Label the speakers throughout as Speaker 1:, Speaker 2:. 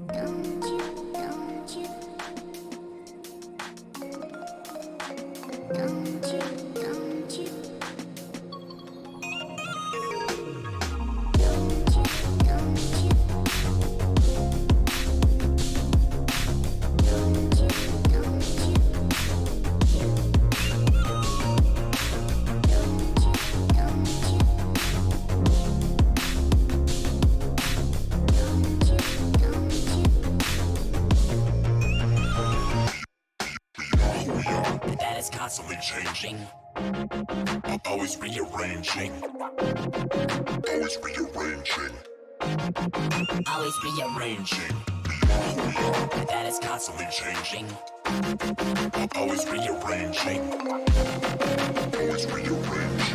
Speaker 1: Don't you, don't you, don't you, don't you, don't you, don't you, don't you, don't you,
Speaker 2: That is constantly changing, always rearranging, always rearranging, always rearranging. That is constantly changing, always rearranging, always rearranging.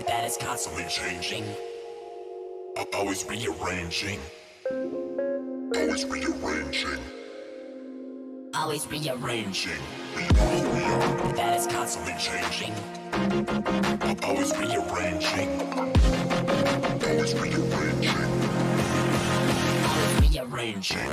Speaker 2: That is constantly changing, always rearranging, always rearranging, always rearranging. That is constantly changing, always rearranging, always rearranging, always rearranging.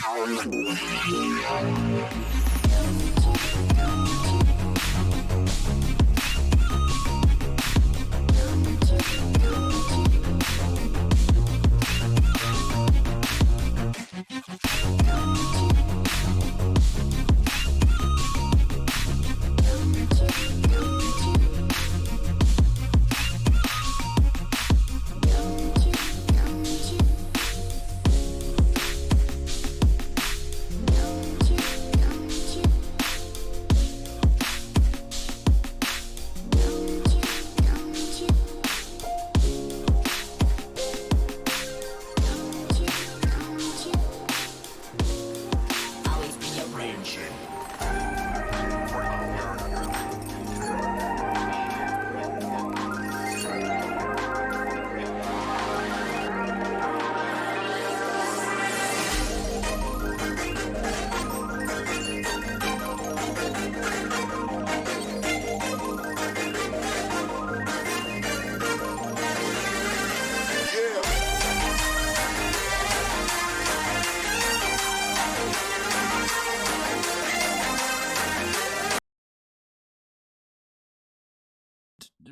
Speaker 2: Always rearranging.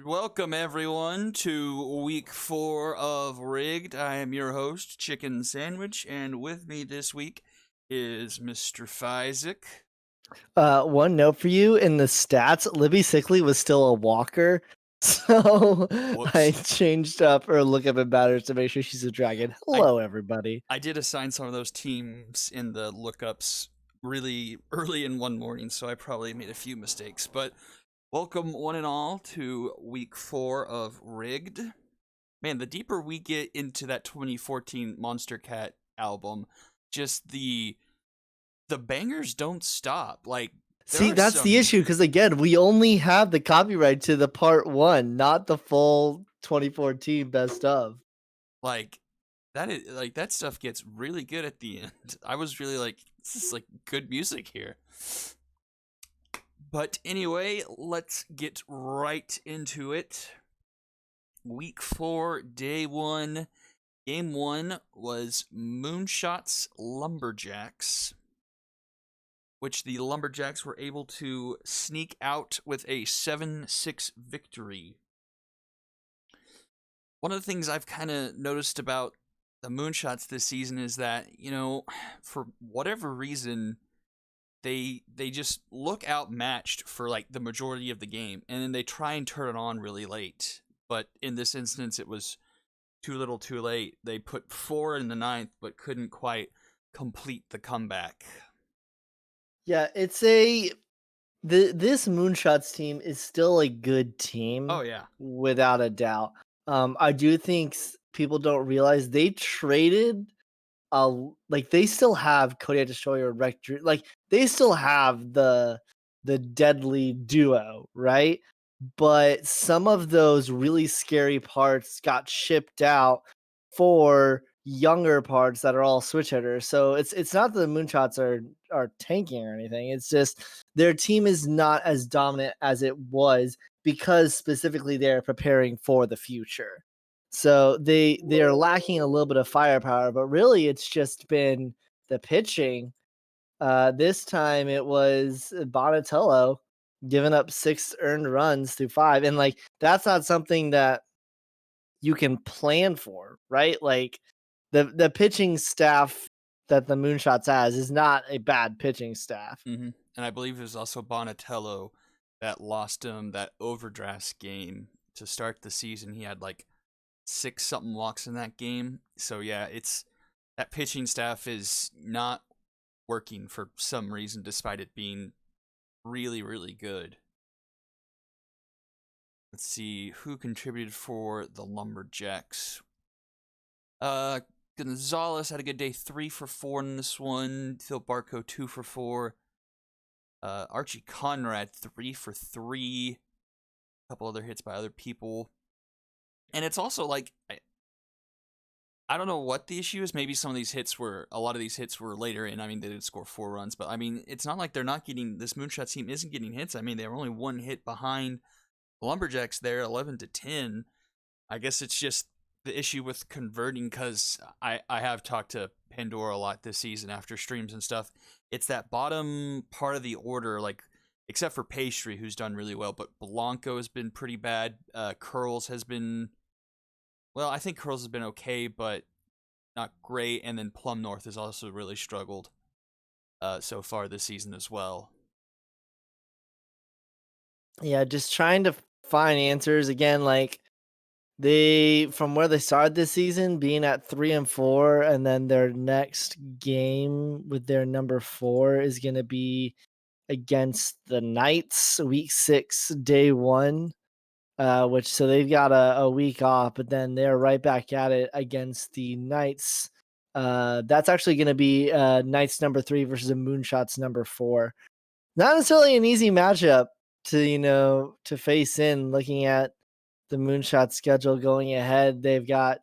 Speaker 3: Welcome everyone to week 4 of Rigged. I am your host, Chicken Sandwich, and with me this week is Mr. Fizek.
Speaker 4: One note for you in the stats, Libby Sickley was still a walker, so I changed up her lookup and batters to make sure she's a dragon. Hello, everybody.
Speaker 3: I did assign some of those teams in the lookups really early in one morning, so I probably made a few mistakes, but Welcome, one and all, to week 4 of Rigged. Man, the deeper we get into that 2014 Monster Cat album, just the bangers don't stop. Like,
Speaker 4: See, that's the issue because again, we only have the copyright to the part 1, not the full 2014 best of.
Speaker 3: Like, that stuff gets really good at the end. I was really like, this is like good music here. But anyway, let's get right into it. Week 4, day 1, game 1 was Moonshots Lumberjacks, which the Lumberjacks were able to sneak out with a 7-6 victory. One of the things I've kind of noticed about the Moonshots this season is that, for whatever reason, they just look outmatched for like the majority of the game, and then they try and turn it on really late. But in this instance, it was too little too late. They put 4 in the 9th, but couldn't quite complete the comeback.
Speaker 4: Yeah, this Moonshots team is still a good team.
Speaker 3: Oh, yeah.
Speaker 4: Without a doubt. I do think people don't realize they traded they still have Kodiak Destroyer, Rector, like they still have the deadly duo, right? But some of those really scary parts got shipped out for younger parts that are all switch hitters. So it's not that the Moonshots are tanking or anything. It's just their team is not as dominant as it was because specifically they're preparing for the future. So they're lacking a little bit of firepower, but really it's just been the pitching. This time it was Bonatello giving up 6 earned runs through 5, and like that's not something that you can plan for, right? Like the pitching staff that the Moonshots has is not a bad pitching staff.
Speaker 3: Mm-hmm. And I believe it was also Bonatello that lost him that overdrafts game to start the season. He had like 6-something walks in that game. So yeah, it's that pitching staff is not working for some reason, despite it being really, really good. Let's see who contributed for the Lumberjacks. Gonzalez had a good day, 3 for 4 in this one. Phil Barco, 2 for 4. Archie Conrad, 3 for 3. A couple other hits by other people. And it's also like, I don't know what the issue is. Maybe a lot of these hits were later in. I mean, they did score 4 runs, but I mean, it's not like they're not getting, this Moonshots team isn't getting hits. I mean, they were only 1 hit behind the Lumberjacks there, 11-10. I guess it's just the issue with converting, because I have talked to Pandora a lot this season after streams and stuff. It's that bottom part of the order, like, except for Pastry, who's done really well, but Blanco has been pretty bad. Curls has been, well, I think Curls has been okay, but not great. And then Plum North has also really struggled so far this season as well.
Speaker 4: Yeah, just trying to find answers again. Like from where they started this season, being at 3-4, and then their next game with their number 4 is going to be against the Knights, week 6, day 1. Which so they've got a week off, but then they're right back at it against the Knights. That's actually going to be Knights number 3 versus a Moonshots number 4. Not necessarily an easy matchup to face in. Looking at the Moonshot schedule going ahead, they've got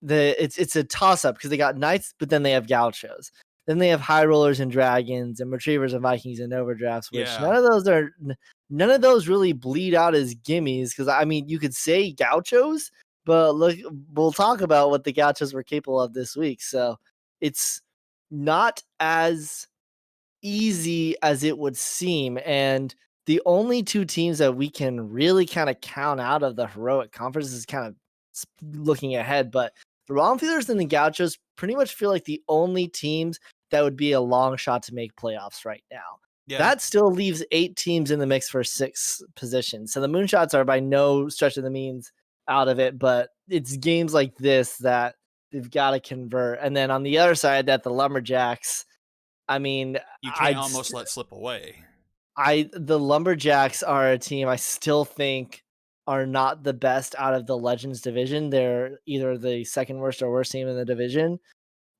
Speaker 4: it's a toss up because they got Knights, but then they have Gauchos. Then they have High Rollers and Dragons and Retrievers and Vikings and Overdrafts, which none of those really bleed out as gimmies. Because I mean, you could say Gauchos, but look, we'll talk about what the Gauchos were capable of this week. So it's not as easy as it would seem. And the only 2 teams that we can really kind of count out of the Heroic Conference is kind of looking ahead, but the Romfeelers and the Gauchos pretty much feel like the only teams that would be a long shot to make playoffs right now. Yeah. That still leaves 8 teams in the mix for 6 positions. So the Moonshots are by no stretch of the means out of it, but it's games like this that they've got to convert. And then on the other side, that the Lumberjacks, I mean,
Speaker 3: you can't almost let slip away.
Speaker 4: The Lumberjacks are a team I still think are not the best out of the Legends division. They're either the second worst or worst team in the division.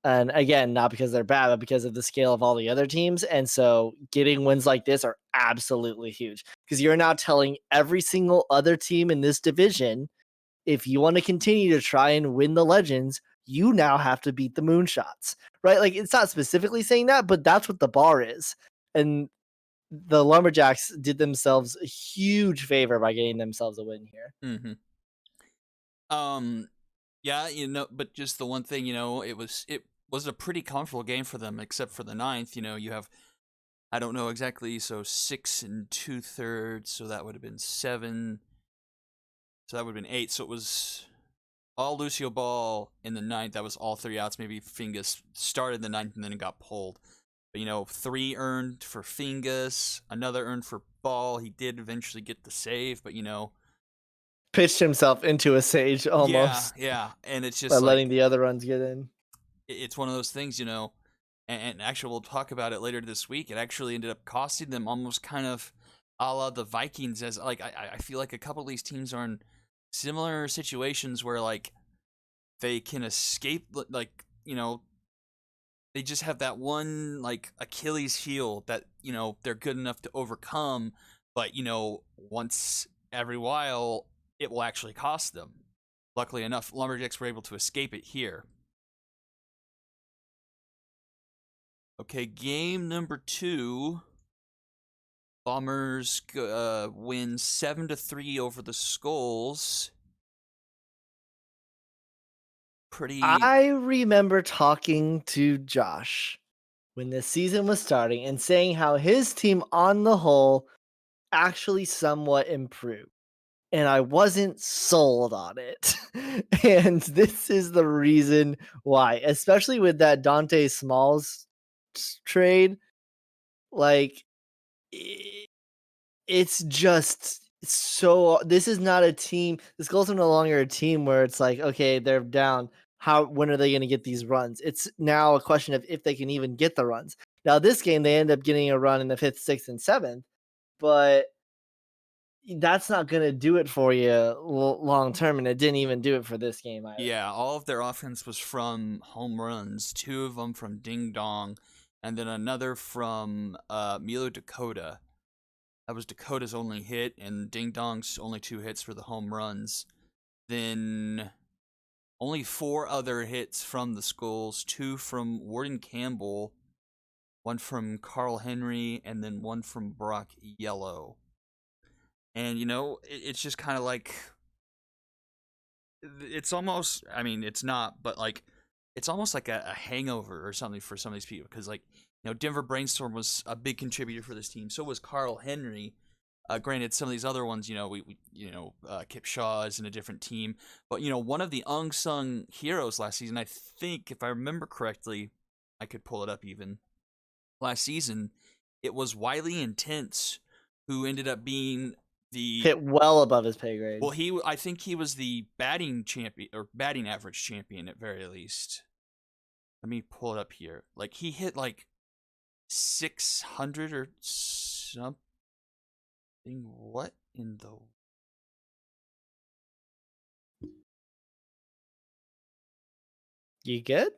Speaker 4: And again, not because they're bad, but because of the scale of all the other teams. And so getting wins like this are absolutely huge because you're now telling every single other team in this division, if you want to continue to try and win the Legends, you now have to beat the Moonshots, right? Like it's not specifically saying that, but that's what the bar is. And the Lumberjacks did themselves a huge favor by getting themselves a win here.
Speaker 3: Mm-hmm. Yeah, but just the one thing, it was a pretty comfortable game for them, except for the ninth. You have, I don't know exactly, so 6 2/3, so that would have been 7. So that would have been 8. So it was all Lucio Ball in the ninth. That was all 3 outs. Maybe Fingus started the ninth and then it got pulled. But 3 earned for Fingus, another earned for Ball. He did eventually get the save, but
Speaker 4: pitched himself into a sage almost.
Speaker 3: Yeah, and it's just
Speaker 4: by
Speaker 3: like,
Speaker 4: letting the other runs get in.
Speaker 3: It's one of those things, and actually we'll talk about it later this week. It actually ended up costing them almost kind of a la the Vikings, as like I feel like a couple of these teams are in similar situations where like they can escape, like they just have that one like Achilles heel that they're good enough to overcome, but once every while it will actually cost them. Luckily enough, Lumberjacks were able to escape it here. Okay, game number 2. Bombers win 7-3 over the Skulls.
Speaker 4: I remember talking to Josh when the season was starting and saying how his team on the whole actually somewhat improved. And I wasn't sold on it. And this is the reason why, especially with that Dante Smalls trade. Like, it's just so. This is not a team. The Skulls are no longer a team where it's like, okay, they're down. When are they going to get these runs? It's now a question of if they can even get the runs. Now, this game, they end up getting a run in the 5th, 6th, and 7th, but that's not going to do it for you long term, and it didn't even do it for this game either.
Speaker 3: Yeah, all of their offense was from home runs, 2 of them from Ding Dong, and then another from Milo Dakota. That was Dakota's only hit, and Ding Dong's only 2 hits for the home runs. Then only 4 other hits from the Skulls, 2 from Warden Campbell, 1 from Carl Henry, and then 1 from Brock Yellow. And, it's just kind of like, it's almost, I mean, it's not, but like, it's almost like a hangover or something for some of these people. Because, like, Denver Brainstorm was a big contributor for this team. So was Carl Henry. Granted, some of these other ones, Kip Shaw is in a different team. But, one of the unsung heroes last season, I think, if I remember correctly, I could pull it up even. Last season, it was Wiley Intense, who ended up being
Speaker 4: hit well above his pay grade.
Speaker 3: Well, I think he was the batting champion, or batting average champion at very least. Let me pull it up here. Like, he hit like 600 or something. What in the...
Speaker 4: You good?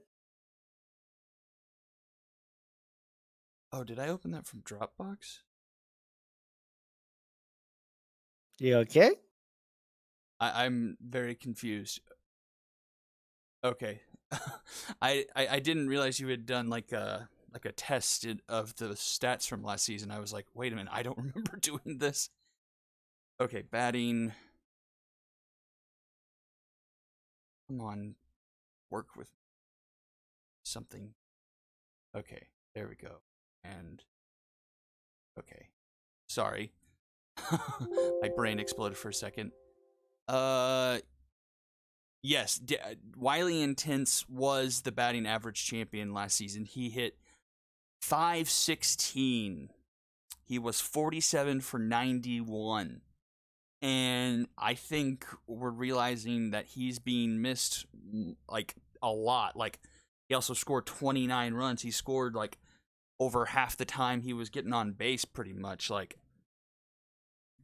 Speaker 3: Oh, did I open that from Dropbox?
Speaker 4: You okay?
Speaker 3: I'm very confused. Okay. I didn't realize you had done like a test of the stats from last season. I was like, wait a minute, I don't remember doing this. Okay, batting. Come on, work with something. Okay, there we go. And okay, sorry. My brain exploded for a second. Yes, Wiley Intense was the batting average champion last season. He hit .516. He was 47 for 91. And I think we're realizing that he's being missed like a lot. Like, he also scored 29 runs. He scored like over half the time he was getting on base pretty much, like,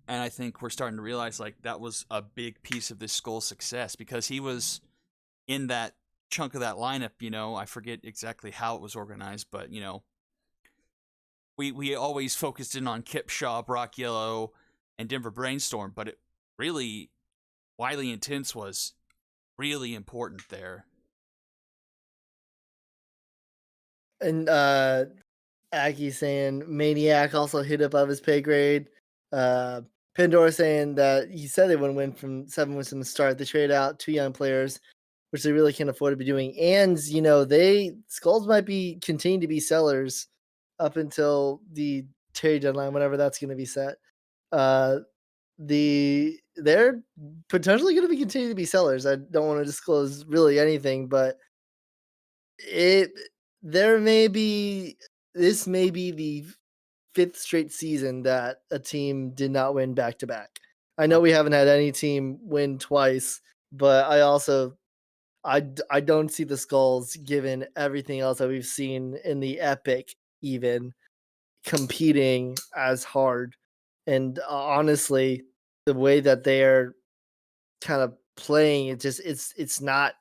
Speaker 3: and I think we're starting to realize like that was a big piece of this Skull success because he was in that chunk of that lineup, I forget exactly how it was organized, but we always focused in on Kip Shaw, Brock Yellow, and Denver Brainstorm, but it really Wiley Intense was really important there.
Speaker 4: And Aki saying Maniac also hit above his pay grade. Pandora saying that he said they wouldn't win from 7 wins from the start. They traded out 2 young players, which they really can't afford to be doing. And Skulls might be continue to be sellers up until the trade deadline, whenever that's going to be set. They're potentially going to be continue to be sellers. I don't want to disclose really anything, but this may be the 5th straight season that a team did not win back to back. I know we haven't had any team win twice, but I don't see the Skulls, given everything else that we've seen in the Epic, even competing as hard. And honestly, the way that they're kind of playing, it's not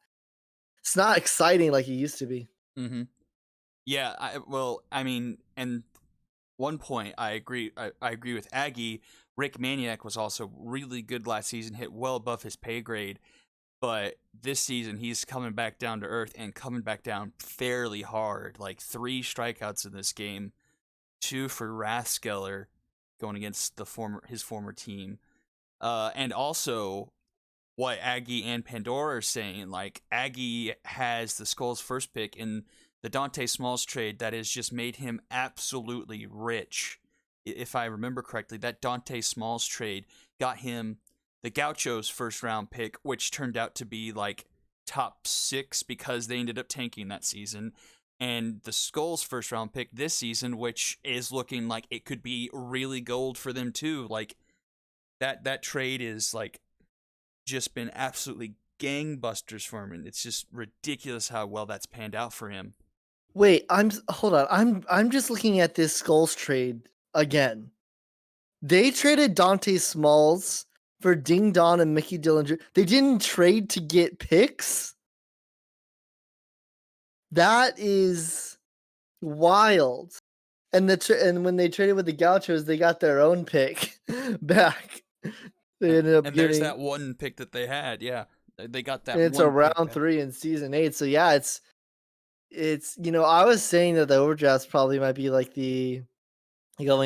Speaker 4: exciting like it used to be.
Speaker 3: Mm-hmm. Yeah, and one point I agree. I agree with Aggie. Rick Maniac was also really good last season, hit well above his pay grade. But this season, he's coming back down to earth and coming back down fairly hard. Like 3 strikeouts in this game, 2 for Rathskeller going against his former team. And also, what Aggie and Pandora are saying, like Aggie has the Skulls' first pick in the Dante Smalls trade that has just made him absolutely rich. If I remember correctly, that Dante Smalls trade got him the Gauchos' first round pick, which turned out to be like top 6 because they ended up tanking that season. And the Skulls' first round pick this season, which is looking like it could be really gold for them too. Like that trade is like just been absolutely gangbusters for him, and it's just ridiculous how well that's panned out for him.
Speaker 4: Wait, hold on. I'm just looking at this Skulls trade again. They traded Dante Smalls for Ding Dong and Mickey Dillinger. They didn't trade to get picks? That is wild. And when they traded with the Gauchos, they got their own pick back. They ended up
Speaker 3: and there's that one pick that they had. Yeah, they got that.
Speaker 4: And it's
Speaker 3: one
Speaker 4: a round 3 in season 8. So yeah, it's I was saying that the overdrafts probably might be like going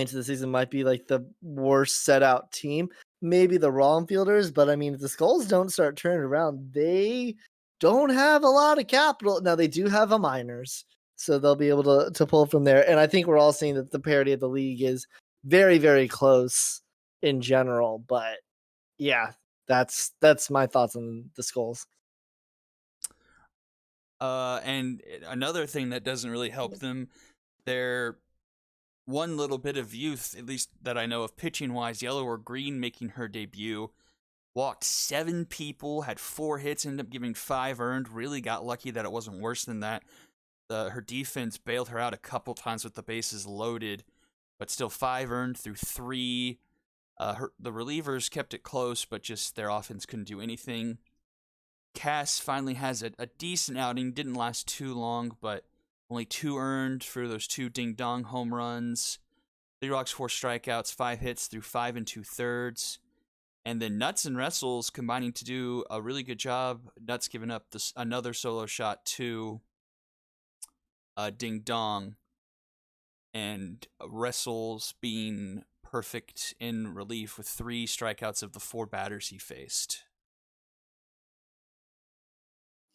Speaker 4: into the season might be like the worst set out team. Maybe the wrong fielders, but I mean, if the Skulls don't start turning around, they don't have a lot of capital. Now they do have a minors, so they'll be able to pull from there. And I think we're all seeing that the parity of the league is very, very close in general. But yeah, that's my thoughts on the Skulls.
Speaker 3: And another thing that doesn't really help them, they're one little bit of youth, at least that I know of, pitching wise. Yellow or Green making her debut, walked 7 people, had 4 hits, ended up giving 5 earned. Really got lucky that it wasn't worse than that. Her defense bailed her out a couple times with the bases loaded, but still 5 earned through 3. The relievers kept it close, but just their offense couldn't do anything. Cass finally has a decent outing. Didn't last too long, but only 2 earned for those 2 ding-dong home runs. 3 walks, 4 strikeouts, 5 hits through 5 2/3. And then Nuts and Wrestles combining to do a really good job. Nuts giving up another solo shot to Ding Dong. And Wrestles being perfect in relief with 3 strikeouts of the 4 batters he faced.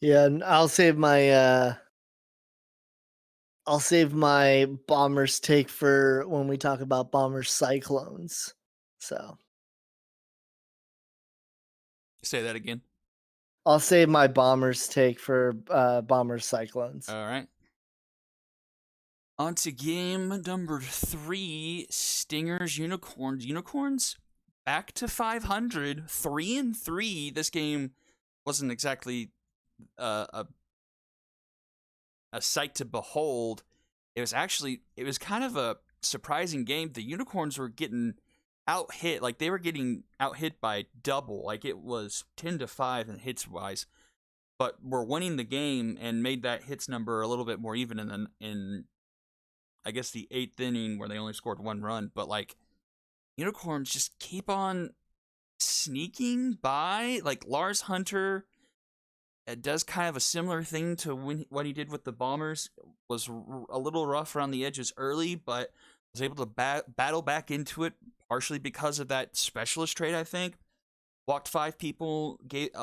Speaker 4: Yeah, and I'll save my Bombers take for when we talk about Bombers Cyclones. So
Speaker 3: Say that again.
Speaker 4: I'll save my Bombers take for Bombers Cyclones.
Speaker 3: All right. On to game number 3, Stingers Unicorns. Unicorns back to 500, 3-3. This game wasn't exactly a sight to behold. it was kind of a surprising game. The Unicorns were getting out hit, like they were getting out hit by double, like it was 10-5 in hits wise, but were winning the game and made that hits number a little bit more even in I guess the 8th inning where they only scored 1 run. But like Unicorns just keep on sneaking by. Like Lars Hunter does kind of a similar thing to what he did with the Bombers. Was a little rough around the edges early, but was able to battle back into it, partially because of that specialist trade, I think. Walked 5 people,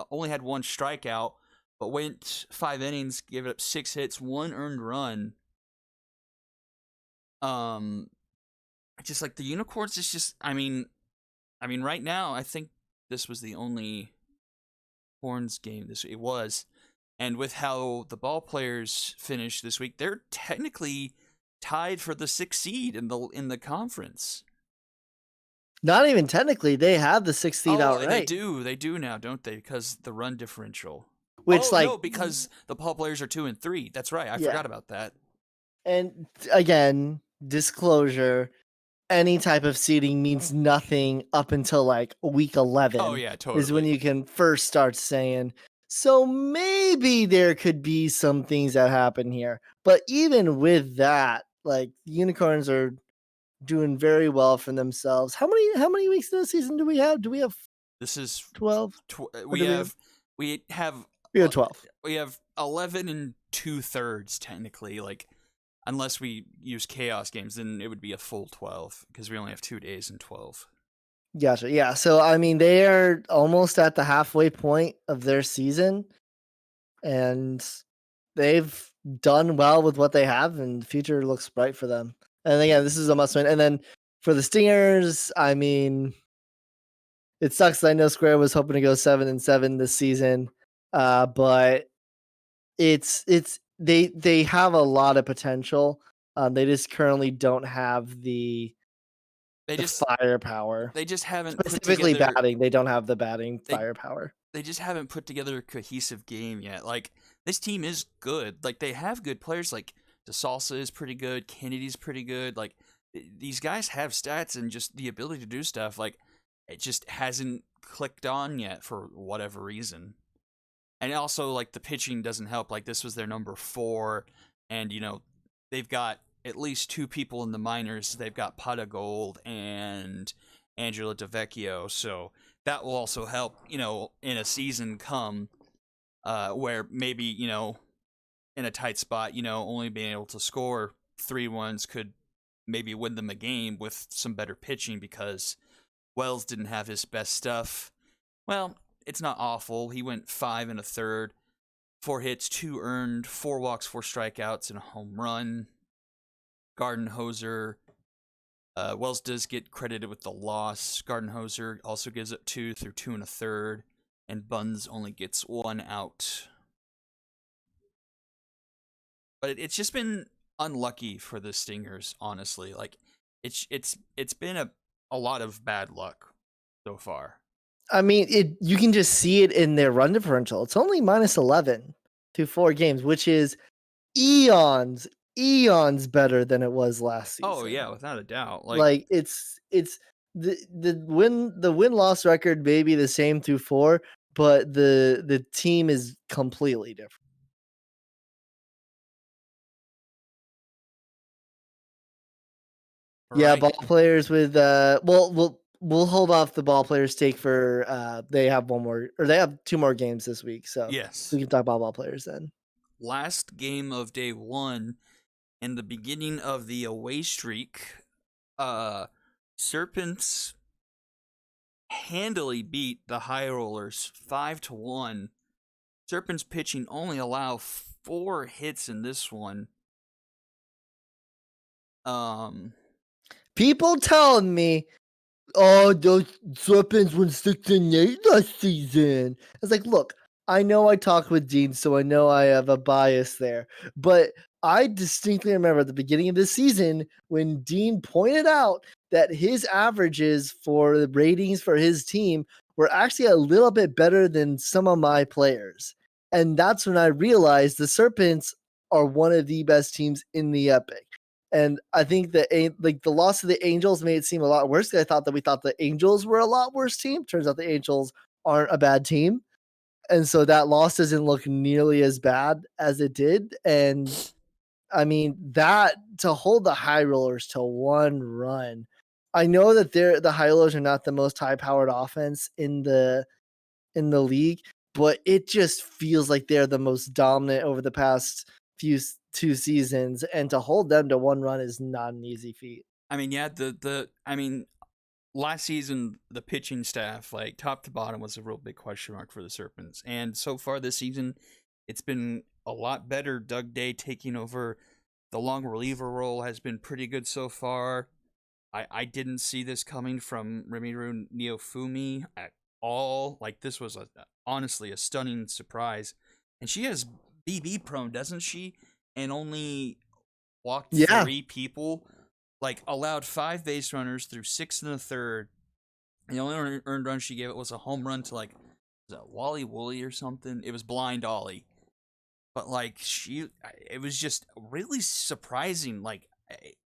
Speaker 3: only had 1 strikeout, but went 5 innings, gave up 6 hits, 1 earned run. Just like the Unicorns, it's just, I mean, right now, I think this was the only Horns game it was. And with how the ball players finished this week, they're technically tied for the 6th seed in the conference.
Speaker 4: Not even technically, they have the 6th seed outright.
Speaker 3: They do now, don't they? Because the run differential.
Speaker 4: Which
Speaker 3: no, because the ball players are 2 and 3. That's right. I forgot about that.
Speaker 4: And again, disclosure, any type of seeding means nothing up until like week 11.
Speaker 3: Oh yeah, totally.
Speaker 4: Is when you can first start saying, so maybe there could be some things that happen here. But even with that, like the Unicorns are doing very well for themselves. How many weeks in the season do we have? Do we have
Speaker 3: This is
Speaker 4: 12?
Speaker 3: We have
Speaker 4: 12.
Speaker 3: We have 11 and 2/3 technically, like unless we use chaos games, then it would be a full 12 because we only have 2 days in 12.
Speaker 4: Gotcha. Yeah. So I mean, they are almost at the halfway point of their season, and they've done well with what they have, and the future looks bright for them. And again, this is a must win. And then for the Stingers, I mean, it sucks that I know Square was hoping to go 7-7 this season, but they have a lot of potential. They just currently don't have the firepower.
Speaker 3: They just haven't
Speaker 4: specifically batting. They don't have the batting firepower.
Speaker 3: They just haven't put together a cohesive game yet. Like this team is good. Like they have good players. Like DeSalsa is pretty good. Kennedy's pretty good. Like these guys have stats and just the ability to do stuff. Like it just hasn't clicked on yet for whatever reason. And also like the pitching doesn't help. Like this was their number 4, and they've got at least 2 people in the minors. They've got Pata Gold and Angela DeVecchio, so that will also help, in a season come where maybe, in a tight spot, only being able to score 3 runs could maybe win them a game with some better pitching because Wells didn't have his best stuff. Well, it's not awful. He went 5 1/3, 4 hits, 2 earned, 4 walks, 4 strikeouts, and a home run. Gardenhoser, Wells does get credited with the loss. Gardenhoser also gives up 2 through 2 1/3, and Buns only gets 1 out. But it's just been unlucky for the Stingers, honestly. Like it's been a lot of bad luck so far.
Speaker 4: I mean, you can just see it in their run differential. It's only -11 through 4 games, which is eons better than it was last season.
Speaker 3: Oh yeah, without a doubt.
Speaker 4: Like it's the win-loss record may be the same through 4, but the team is completely different.
Speaker 3: Right.
Speaker 4: Yeah, ball players with we'll hold off the ball players take for they have 2 more games this week, so
Speaker 3: yes,
Speaker 4: we can talk about ball players then.
Speaker 3: Last game of day 1 and the beginning of the away streak, Serpents handily beat the High Rollers 5-1. Serpents pitching only allow 4 hits in this one.
Speaker 4: People telling me, oh, those Serpents went 6-8 last season. It's like, look, I know I talked with Dean, so I know I have a bias there. But I distinctly remember at the beginning of the season when Dean pointed out that his averages for the ratings for his team were actually a little bit better than some of my players. And that's when I realized the Serpents are one of the best teams in the Epic. And I think the loss of the Angels made it seem a lot worse. I thought that we thought the Angels were a lot worse team. Turns out the Angels aren't a bad team. And so that loss doesn't look nearly as bad as it did. And I mean, that to hold the High Rollers to 1 run. I know that the High Rollers are not the most high-powered offense in the league, but it just feels like they're the most dominant over the past 2 seasons, and to hold them to 1 run is not an easy feat.
Speaker 3: I mean, yeah, last season the pitching staff, like top to bottom, was a real big question mark for the Serpents, and so far this season, it's been a lot better. Doug Day taking over the long reliever role has been pretty good so far. I didn't see this coming from Rimuru Neofumi at all. Like, this was honestly a stunning surprise. And she has BB prone, doesn't she? And only walked 3 people. Like, allowed 5 base runners through 6 in the third. And the only earned run she gave it was a home run to, like, was that Wally Woolley or something? It was Blind Ollie. But, like, it was just really surprising. Like,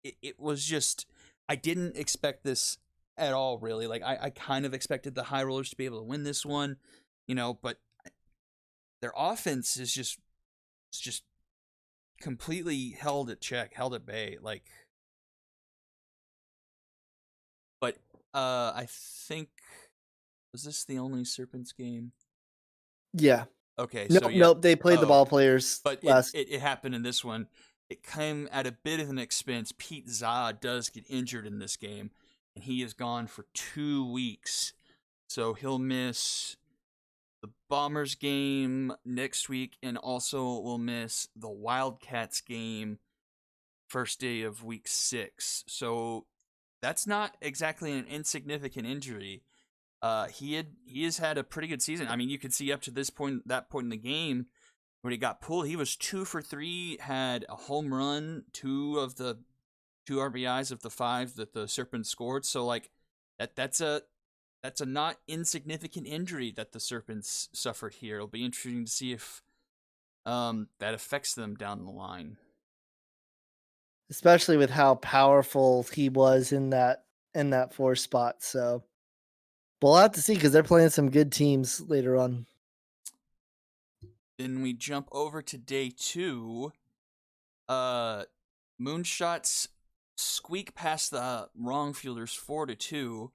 Speaker 3: it was just, I didn't expect this at all, really. Like, I kind of expected the High Rollers to be able to win this one, but their offense is just completely held at check, held at bay. Like, but I think, was this the only Serpents game?
Speaker 4: Yeah.
Speaker 3: Okay.
Speaker 4: Nope. They played the ball players,
Speaker 3: but
Speaker 4: last.
Speaker 3: It happened in this one. It came at a bit of an expense. Pete Zah does get injured in this game, and he is gone for 2 weeks. So he'll miss the Bombers game next week, and also will miss the Wildcats game first day of week 6. So that's not exactly an insignificant injury. He has had a pretty good season. I mean, you could see up to that point in the game, when he got pulled, he was 2 for 3, had a home run, 2 RBIs of the 5 that the Serpents scored. So, like, that's a not insignificant injury that the Serpents suffered here. It'll be interesting to see if that affects them down the line.
Speaker 4: Especially with how powerful he was in that 4 spot. So we'll have to see, because they're playing some good teams later on.
Speaker 3: Then we jump over to day 2. Moonshots squeak past the wrong fielders 4-2.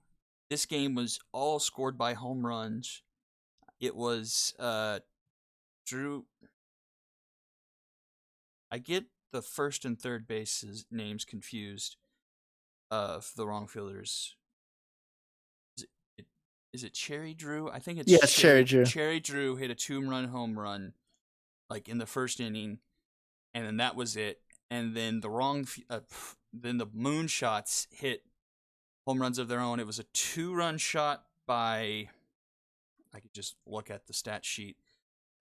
Speaker 3: This game was all scored by home runs. It was Drew. I get the first and third bases names confused of the wrong fielders. Is it Cherry Drew? I think it's
Speaker 4: Cherry Drew.
Speaker 3: Cherry Drew hit a 2-run home run, like, in the first inning, and then that was it. And then then the Moonshots hit home runs of their own. It was a 2-run shot by, I could just look at the stat sheet,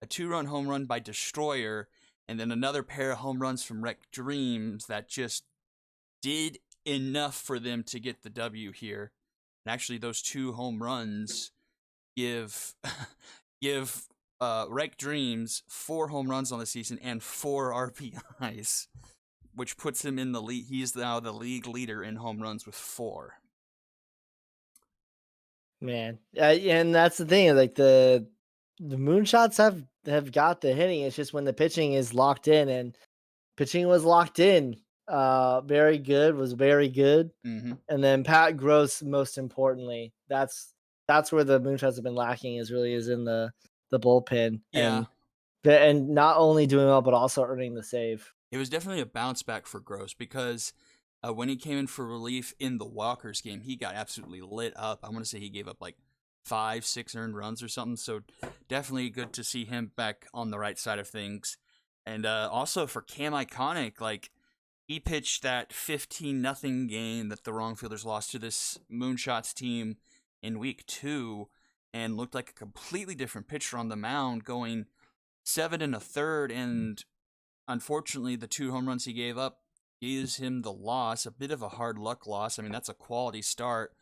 Speaker 3: a 2-run home run by Destroyer, and then another pair of home runs from Wreck Dreams that just did enough for them to get the W here. And actually, those 2 home runs give Wreck Dreams 4 home runs on the season and 4 RBIs, which puts him in the lead. He's now the league leader in home runs with 4.
Speaker 4: Man, and that's the thing. Like, the Moonshots have got the hitting. It's just when the pitching is locked in, and pitching was locked in. Very good, was very good.
Speaker 3: Mm-hmm.
Speaker 4: And then Pat Gross, most importantly, that's where the Moonshots have been lacking, is in the bullpen.
Speaker 3: Yeah.
Speaker 4: And not only doing well, but also earning the save.
Speaker 3: It was definitely a bounce back for Gross, because when he came in for relief in the Walkers game, he got absolutely lit up. I want to say he gave up like 5-6 earned runs or something. So definitely good to see him back on the right side of things. And also for Cam Iconic, like, he pitched that 15-0 game that the wrong fielders lost to this Moonshots team in week 2, and looked like a completely different pitcher on the mound, going 7 1/3, and unfortunately the 2 home runs he gave up gives him the loss. A bit of a hard luck loss. I mean, that's a quality start.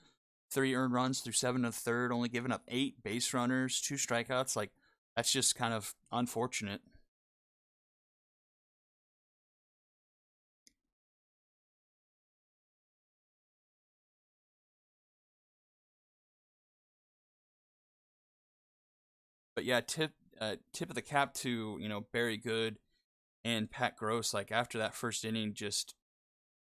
Speaker 3: 3 earned runs through 7 1/3, only giving up 8 base runners, 2 strikeouts. Like, that's just kind of unfortunate. But yeah, tip of the cap to Barry Good and Pat Gross. Like after that first inning, just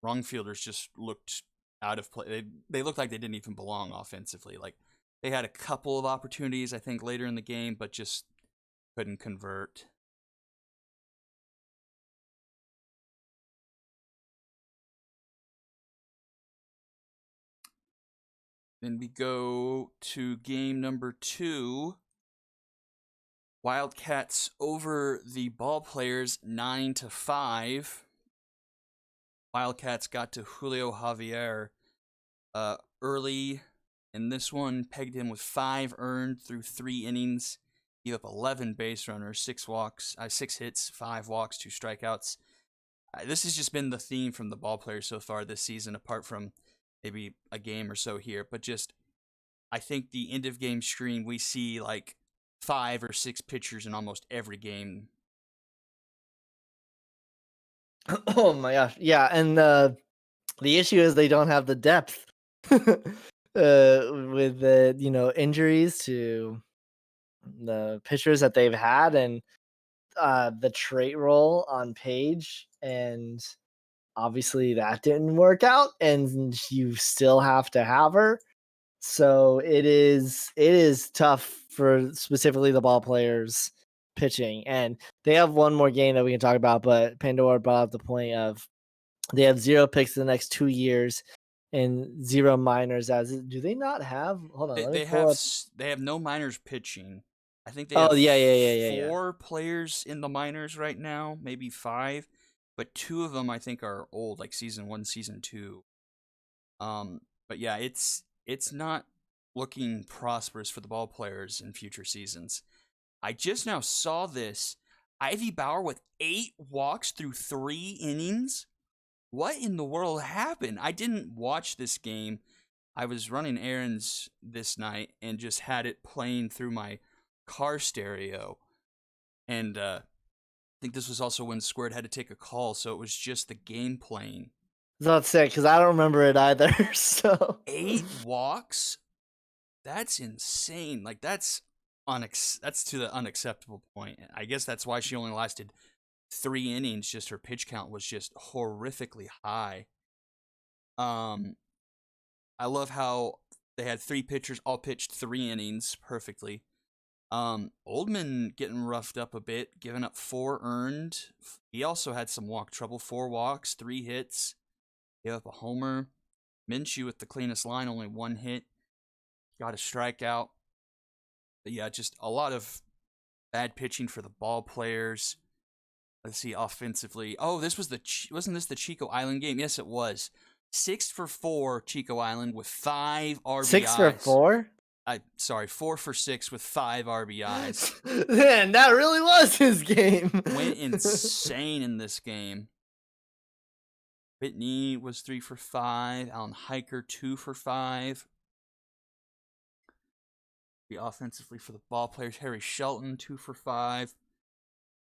Speaker 3: wrong fielders just looked out of play. They looked like they didn't even belong offensively. Like they had a couple of opportunities, I think, later in the game, but just couldn't convert. Then we go to game number 2. Wildcats over the Ball Players 9-5. Wildcats got to Julio Javier early in this one, pegged him with 5 earned through 3 innings. Gave up 11 base runners, 6 hits, 5 walks, 2 strikeouts. This has just been the theme from the Ball Players so far this season, apart from maybe a game or so here. But just, I think the end of game screen, we see like 5 or 6 pitchers in almost every game.
Speaker 4: Oh my gosh. Yeah, and the issue is they don't have the depth with the injuries to the pitchers that they've had, and the trait role on Page, and obviously that didn't work out, and you still have to have her. So it is tough for specifically the Ball Players pitching, and they have one more game that we can talk about. But Pandora brought up the point of they have 0 picks in the next 2 years and 0 minors. Do they not have? Hold on, let me pull up.
Speaker 3: They have no minors pitching. I think they
Speaker 4: Oh
Speaker 3: have
Speaker 4: yeah.
Speaker 3: 4 players in the minors right now, maybe 5, but 2 of them I think are old, like season 1, season 2. But yeah, it's not looking prosperous for the Ball Players in future seasons. I just now saw this. Ivy Bauer with 8 walks through 3 innings. What in the world happened? I didn't watch this game. I was running errands this night and just had it playing through my car stereo. And I think this was also when Squared had to take a call, so it was just the game playing.
Speaker 4: I was about to say, because I don't remember it either. So
Speaker 3: 8 walks? That's insane. Like that's to the unacceptable point. I guess that's why she only lasted 3 innings. Just her pitch count was just horrifically high. I love how they had 3 pitchers all pitched 3 innings perfectly. Oldman getting roughed up a bit, giving up 4 earned. He also had some walk trouble, 4 walks, 3 hits, gave up a homer. Minshew with the cleanest line, only 1 hit, got a strikeout. But yeah, just a lot of bad pitching for the Ball Players. Let's see, offensively. Oh, wasn't this the Chico Island game? Yes, it was. 6 for 4 Chico Island with 5 RBIs.
Speaker 4: 6 for 4?
Speaker 3: 4 for 6 with 5 RBIs.
Speaker 4: Man, that really was his game.
Speaker 3: Went insane in this game. Whitney was 3 for 5. Alan Hiker 2 for 5. Offensively for the Ball Players, Harry Shelton 2 for 5.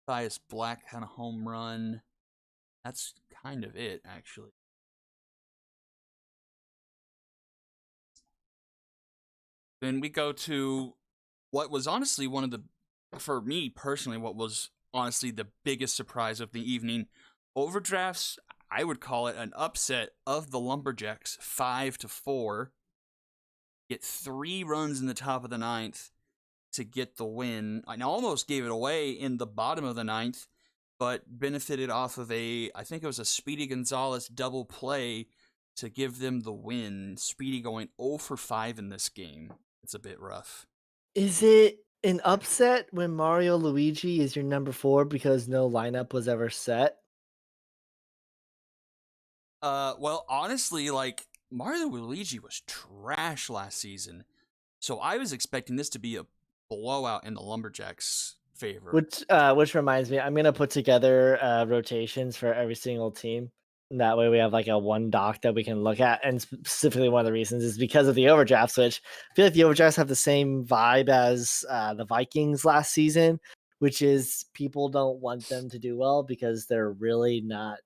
Speaker 3: Matthias Black had a home run. That's kind of it, actually. Then we go to what was honestly for me personally, what was honestly the biggest surprise of the evening. Overdrafts, I would call it an upset of the Lumberjacks, 5-4. Get 3 runs in the top of the 9th to get the win. I almost gave it away in the bottom of the 9th, but benefited off of I think it was a Speedy Gonzalez double play to give them the win. Speedy going 0 for 5 in this game. It's a bit rough.
Speaker 4: Is it an upset when Mario Luigi is your number 4 because no lineup was ever set?
Speaker 3: Well, honestly, like Mario Luigi was trash last season, so I was expecting this to be a blowout in the Lumberjacks' favor.
Speaker 4: Which reminds me, I'm gonna put together rotations for every single team. And that way we have like a one doc that we can look at. And specifically one of the reasons is because of the overdraft switch. I feel like the overdrafts have the same vibe as the Vikings last season, which is people don't want them to do well because they're really not.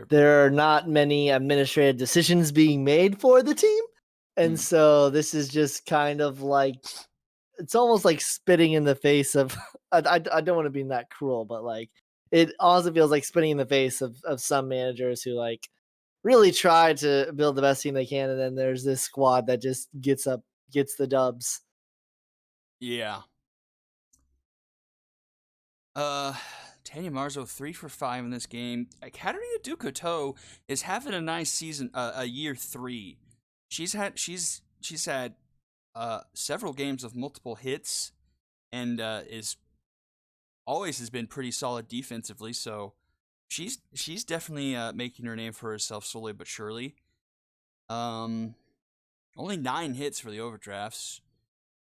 Speaker 4: There are not many administrative decisions being made for the team. And so this is just kind of like it's almost like spitting in the face of. I don't want to be that cruel, but like it also feels like spitting in the face of some managers who like really try to build the best team they can, and then there's this squad that just gets the dubs.
Speaker 3: Yeah. Tanya Marzo 3 for 5 in this game. Katarina Ducoteau is having a nice season. A year 3. She's had several games of multiple hits, and is always has been pretty solid defensively. So she's definitely making her name for herself slowly but surely. Only 9 hits for the overdrafts.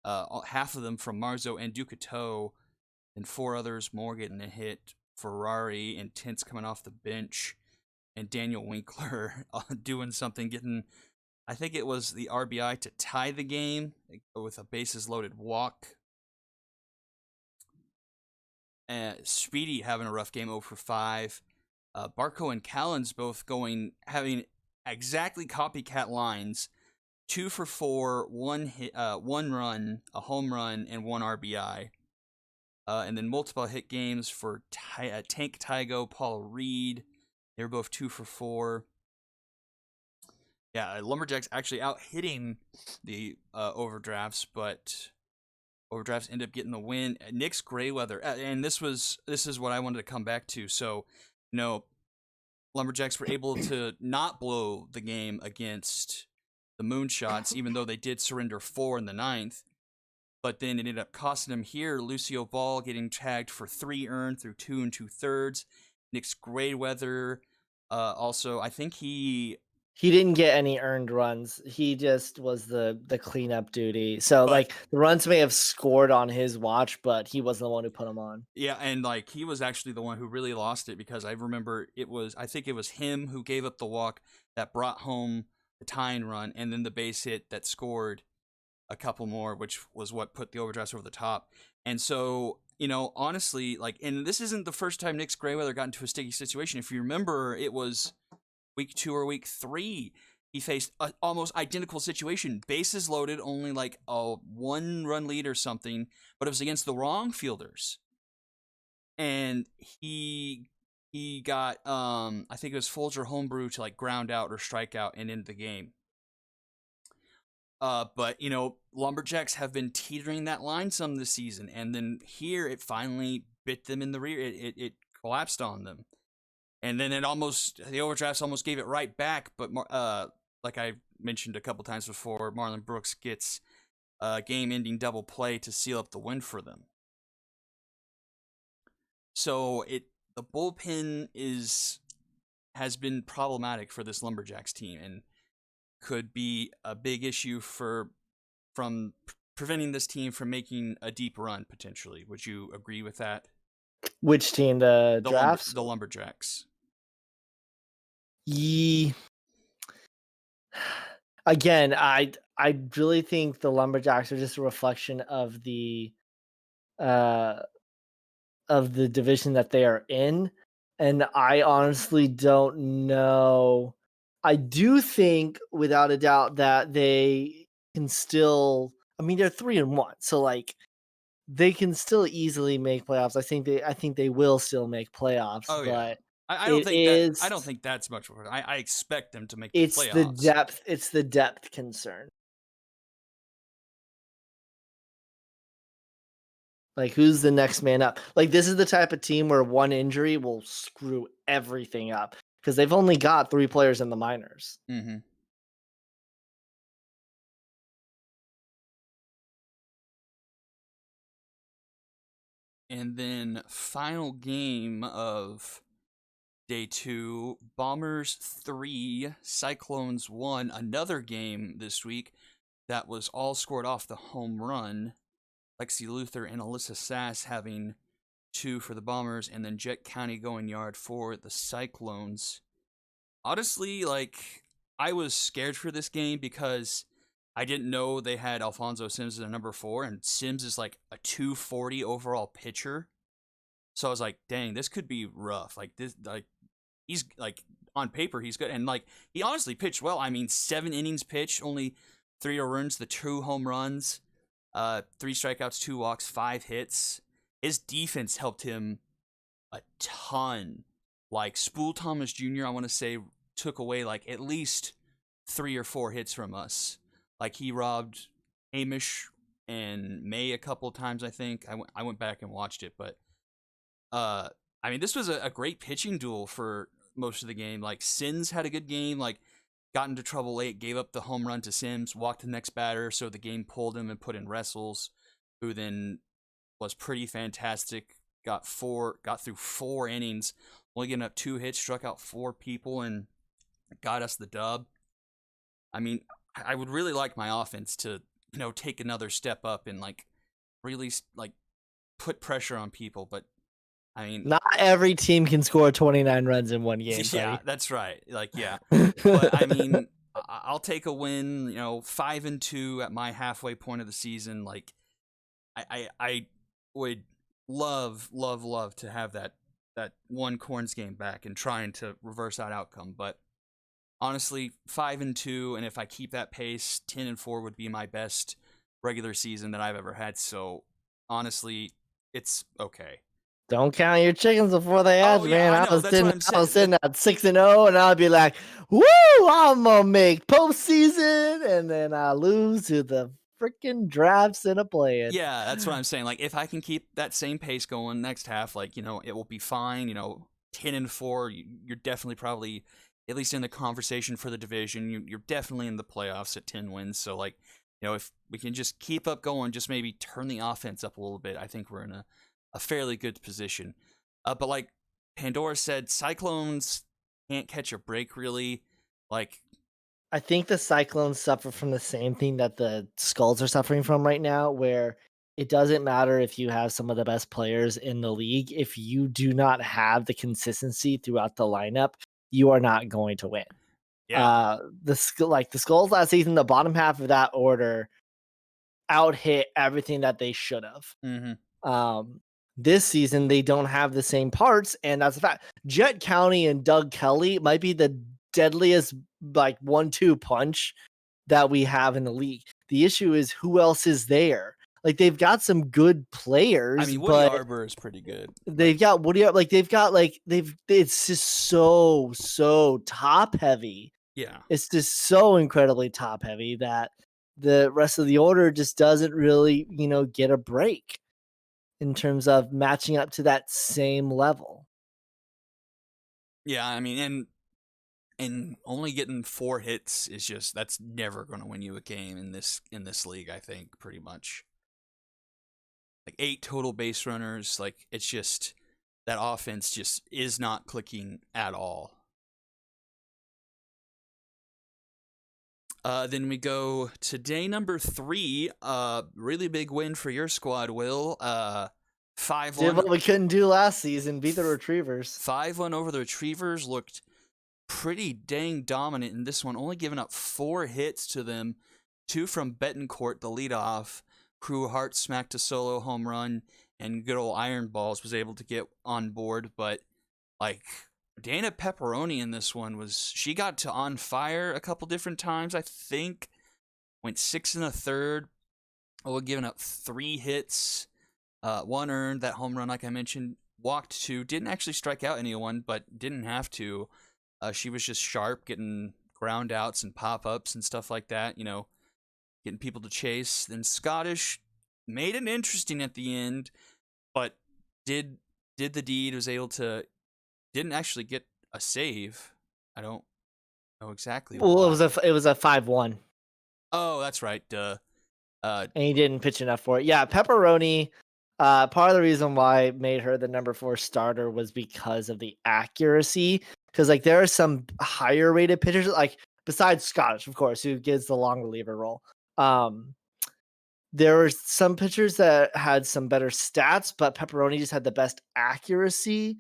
Speaker 3: Half of them from Marzo and Ducoteau, and 4 others more getting a hit. Ferrari and Tintz coming off the bench, and Daniel Winkler doing something, getting, I think it was the RBI to tie the game with a bases loaded walk. Speedy having a rough game, 0 for 5. Barco and Callens both having exactly copycat lines. 2 for 4, 1 hit, 1 run, a home run, and 1 RBI. And then multiple hit games for Tank Tygo, Paul Reed. They were both 2 for 4. Yeah, Lumberjacks actually out hitting the overdrafts, but overdrafts end up getting the win. Nick's Grayweather, and this is what I wanted to come back to. So, Lumberjacks were able to not blow the game against the Moonshots, even though they did surrender 4 in the 9th. But then it ended up costing him here. Lucio Ball getting tagged for 3 earned through 2 2/3. Nick's Grayweather, also, I think he
Speaker 4: didn't get any earned runs. He just was the cleanup duty. So like the runs may have scored on his watch, but he wasn't the one who put them on.
Speaker 3: Yeah, and like he was actually the one who really lost it, because I remember I think it was him who gave up the walk that brought home the tying run, and then the base hit that scored a couple more, which was what put the overdrafts over the top. And so, honestly, and this isn't the first time Nick's Grayweather got into a sticky situation. If you remember, it was week 2 or week 3. He faced an almost identical situation. Bases loaded, only like a 1-run lead or something, but it was against the wrong fielders. And he got, I think it was Folger Homebrew to like ground out or strike out and end the game. But, Lumberjacks have been teetering that line some this season. And then here it finally bit them in the rear. It collapsed on them. And then the overdrafts almost gave it right back. But, like I mentioned a couple times before, Marlon Brooks gets a game-ending double play to seal up the win for them. So the bullpen has been problematic for this Lumberjacks team, and could be a big issue from preventing this team from making a deep run potentially. Would you agree with that?
Speaker 4: Which team? The drafts?
Speaker 3: The Lumberjacks.
Speaker 4: Again, I really think the Lumberjacks are just a reflection of the division that they are in, and I honestly don't know. I do think, without a doubt, that they can still. I mean, they're 3-1, so like they can still easily make playoffs. I think they will still make playoffs.
Speaker 3: Oh, yeah.
Speaker 4: But
Speaker 3: I don't think that's much of it. I expect them to make the playoffs.
Speaker 4: It's the depth concern. Like, who's the next man up? Like, this is the type of team where one injury will screw everything up, because they've only got 3 players in the minors.
Speaker 3: Mm-hmm. And then final game of day 2, Bombers 3, Cyclones 1. Another game this week that was all scored off the home run. Lexi Luther and Alyssa Sass having 2 for the Bombers, and then Jet County going yard for the Cyclones. Honestly, I was scared for this game because I didn't know they had Alfonso Sims as a number 4, and Sims is like a 240 overall pitcher. So I was like, dang, this could be rough. He's on paper, he's good. And he honestly pitched well. I mean, 7 innings pitched, only 3 runs, the 2 home runs. 3 strikeouts, 2 walks, 5 hits. His defense helped him a ton. Like Spool Thomas Jr., I want to say, took away like at least 3 or 4 hits from us. Like he robbed Hamish and May a couple times, I think. I went back and watched it, but I mean, this was a great pitching duel for most of the game. Like Sins had a good game, like got into trouble late, gave up the home run to Sims, walked the next batter, so the game pulled him and put in Wrestles, who then was pretty fantastic. Got through 4 innings, only getting up 2 hits, struck out 4 people, and got us the dub. I mean, I would really like my offense to, take another step up and like really like put pressure on people, but I mean,
Speaker 4: Not every team can score 29 runs in one game.
Speaker 3: yeah,
Speaker 4: Buddy.
Speaker 3: that's right. Like, yeah, but I mean, I'll take a win. 5-2 at my halfway point of the season. Like, I would love to have that one Corns game back and trying to reverse that outcome. But honestly, 5-2, and if I keep that pace, 10-4 would be my best regular season that I've ever had. So honestly, it's okay.
Speaker 4: Don't count your chickens before they hatch,
Speaker 3: yeah,
Speaker 4: man.
Speaker 3: I
Speaker 4: I
Speaker 3: know,
Speaker 4: was
Speaker 3: that's what I'm
Speaker 4: sitting
Speaker 3: saying.
Speaker 4: at 6-0, and I'd be like, "Woo! I'm gonna make postseason," and then I lose to the freaking drafts in a play-in.
Speaker 3: Yeah, that's what I'm saying. Like, if I can keep that same pace going next half, like, it will be fine. 10-4, you're definitely probably at least in the conversation for the division. You're definitely in the playoffs at 10 wins. So, like, if we can just keep up going, just maybe turn the offense up a little bit, I think we're in a fairly good position. But like Pandora said, Cyclones can't catch a break, really. Like,
Speaker 4: I think the Cyclones suffer from the same thing that the Skulls are suffering from right now, where it doesn't matter if you have some of the best players in the league. If you do not have the consistency throughout the lineup, you are not going to win.
Speaker 3: yeah,
Speaker 4: The Skulls last season, the bottom half of that order out hit everything that they should have. This season they don't have the same parts, and that's a fact. Jet County and Doug Kelly might be the deadliest like 1-2 punch that we have in the league. The issue is who else is there. Like they've got some good players,
Speaker 3: I mean, Woody
Speaker 4: but
Speaker 3: Arbor is pretty good.
Speaker 4: they've got Woody. Like they've got it's just so top heavy.
Speaker 3: Yeah,
Speaker 4: It's just so incredibly top heavy that the rest of the order just doesn't really, get a break in terms of matching up to that same level.
Speaker 3: yeah. I mean, and only getting 4 hits is just that's never going to win you a game in this league. I think pretty much like 8 total base runners. Like it's just that offense just is not clicking at all. Then we go to day number 3. Really big win for your squad, Will. 5-1.
Speaker 4: Did what we couldn't do last season, beat the Retrievers.
Speaker 3: 5-1 over the Retrievers. Looked pretty dang dominant in this one, only giving up 4 hits to them. 2 from Betancourt, the leadoff. Crew Hart smacked a solo home run, and good old Iron Balls was able to get on board. But, like, Dana Pepperoni in this one she got to on fire a couple different times, I think. Went 6 1/3, giving up 3 hits. 1 earned, that home run, like I mentioned. Walked 2, didn't actually strike out anyone, but didn't have to. She was just sharp, getting ground outs and pop-ups and stuff like that, getting people to chase. Then Scottish made it interesting at the end, but did the deed, was able to, didn't actually get a save. I don't know exactly
Speaker 4: Well,
Speaker 3: why.
Speaker 4: it was a 5-1.
Speaker 3: Oh, that's right.
Speaker 4: And he didn't pitch enough for it. Yeah, Pepperoni, part of the reason why I made her the number 4 starter was because of the accuracy. Because like there are some higher rated pitchers, like besides Scottish, of course, who gives the long reliever role. There were some pitchers that had some better stats, but Pepperoni just had the best accuracy,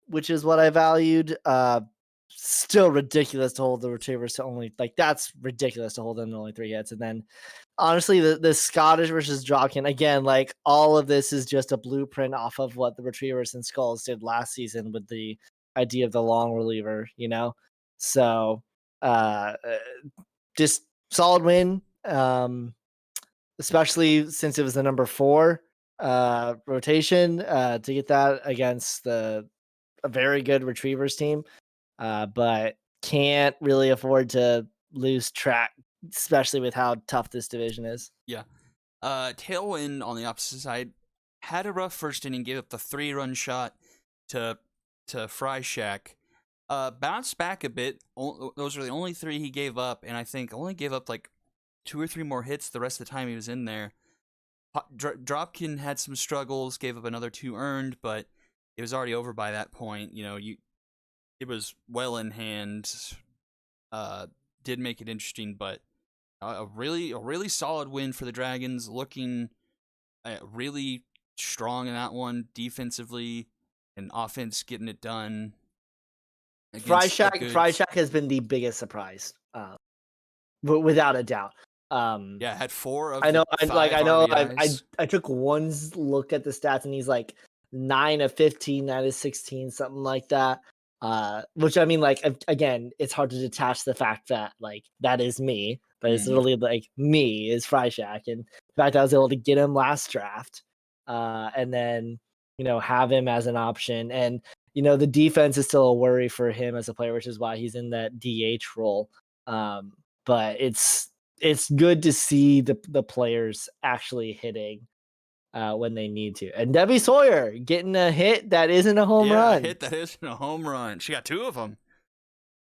Speaker 4: which is what I valued. Still ridiculous to hold the Retrievers to only that's ridiculous to hold them to only 3 hits. And then honestly, the Scottish versus Dropkin, again, like all of this is just a blueprint off of what the Retrievers and Skulls did last season with the idea of the long reliever, So just solid win. especially since it was the number 4 rotation to get that against a very good Retrievers team. But can't really afford to lose track, especially with how tough this division is.
Speaker 3: Yeah. Tailwind on the opposite side had a rough first inning, gave up the 3-run shot to Freishack. Bounced back a bit. Those were the only 3 he gave up, and I think only gave up like 2 or 3 more hits the rest of the time he was in there. Dropkin had some struggles, gave up another 2 earned, but it was already over by that point. It was well in hand. Did make it interesting, but a really solid win for the Dragons. Looking really strong in that one defensively and offense, getting it done.
Speaker 4: Freishack has been the biggest surprise, without a doubt.
Speaker 3: Yeah, had 4 of
Speaker 4: I know.
Speaker 3: the 5 RBIs.
Speaker 4: I took one look at the stats, and he's like 9 of 15, 9 of 16, something like that. Which I mean, like again, it's hard to detach the fact that like that is me, but it's literally like me is Freishack, and the fact I was able to get him last draft, and then have him as an option, and the defense is still a worry for him as a player, which is why he's in that DH role. But it's good to see the players actually hitting when they need to. And Debbie Sawyer getting a hit that isn't a home run.
Speaker 3: A hit that isn't a home run. She got 2 of them,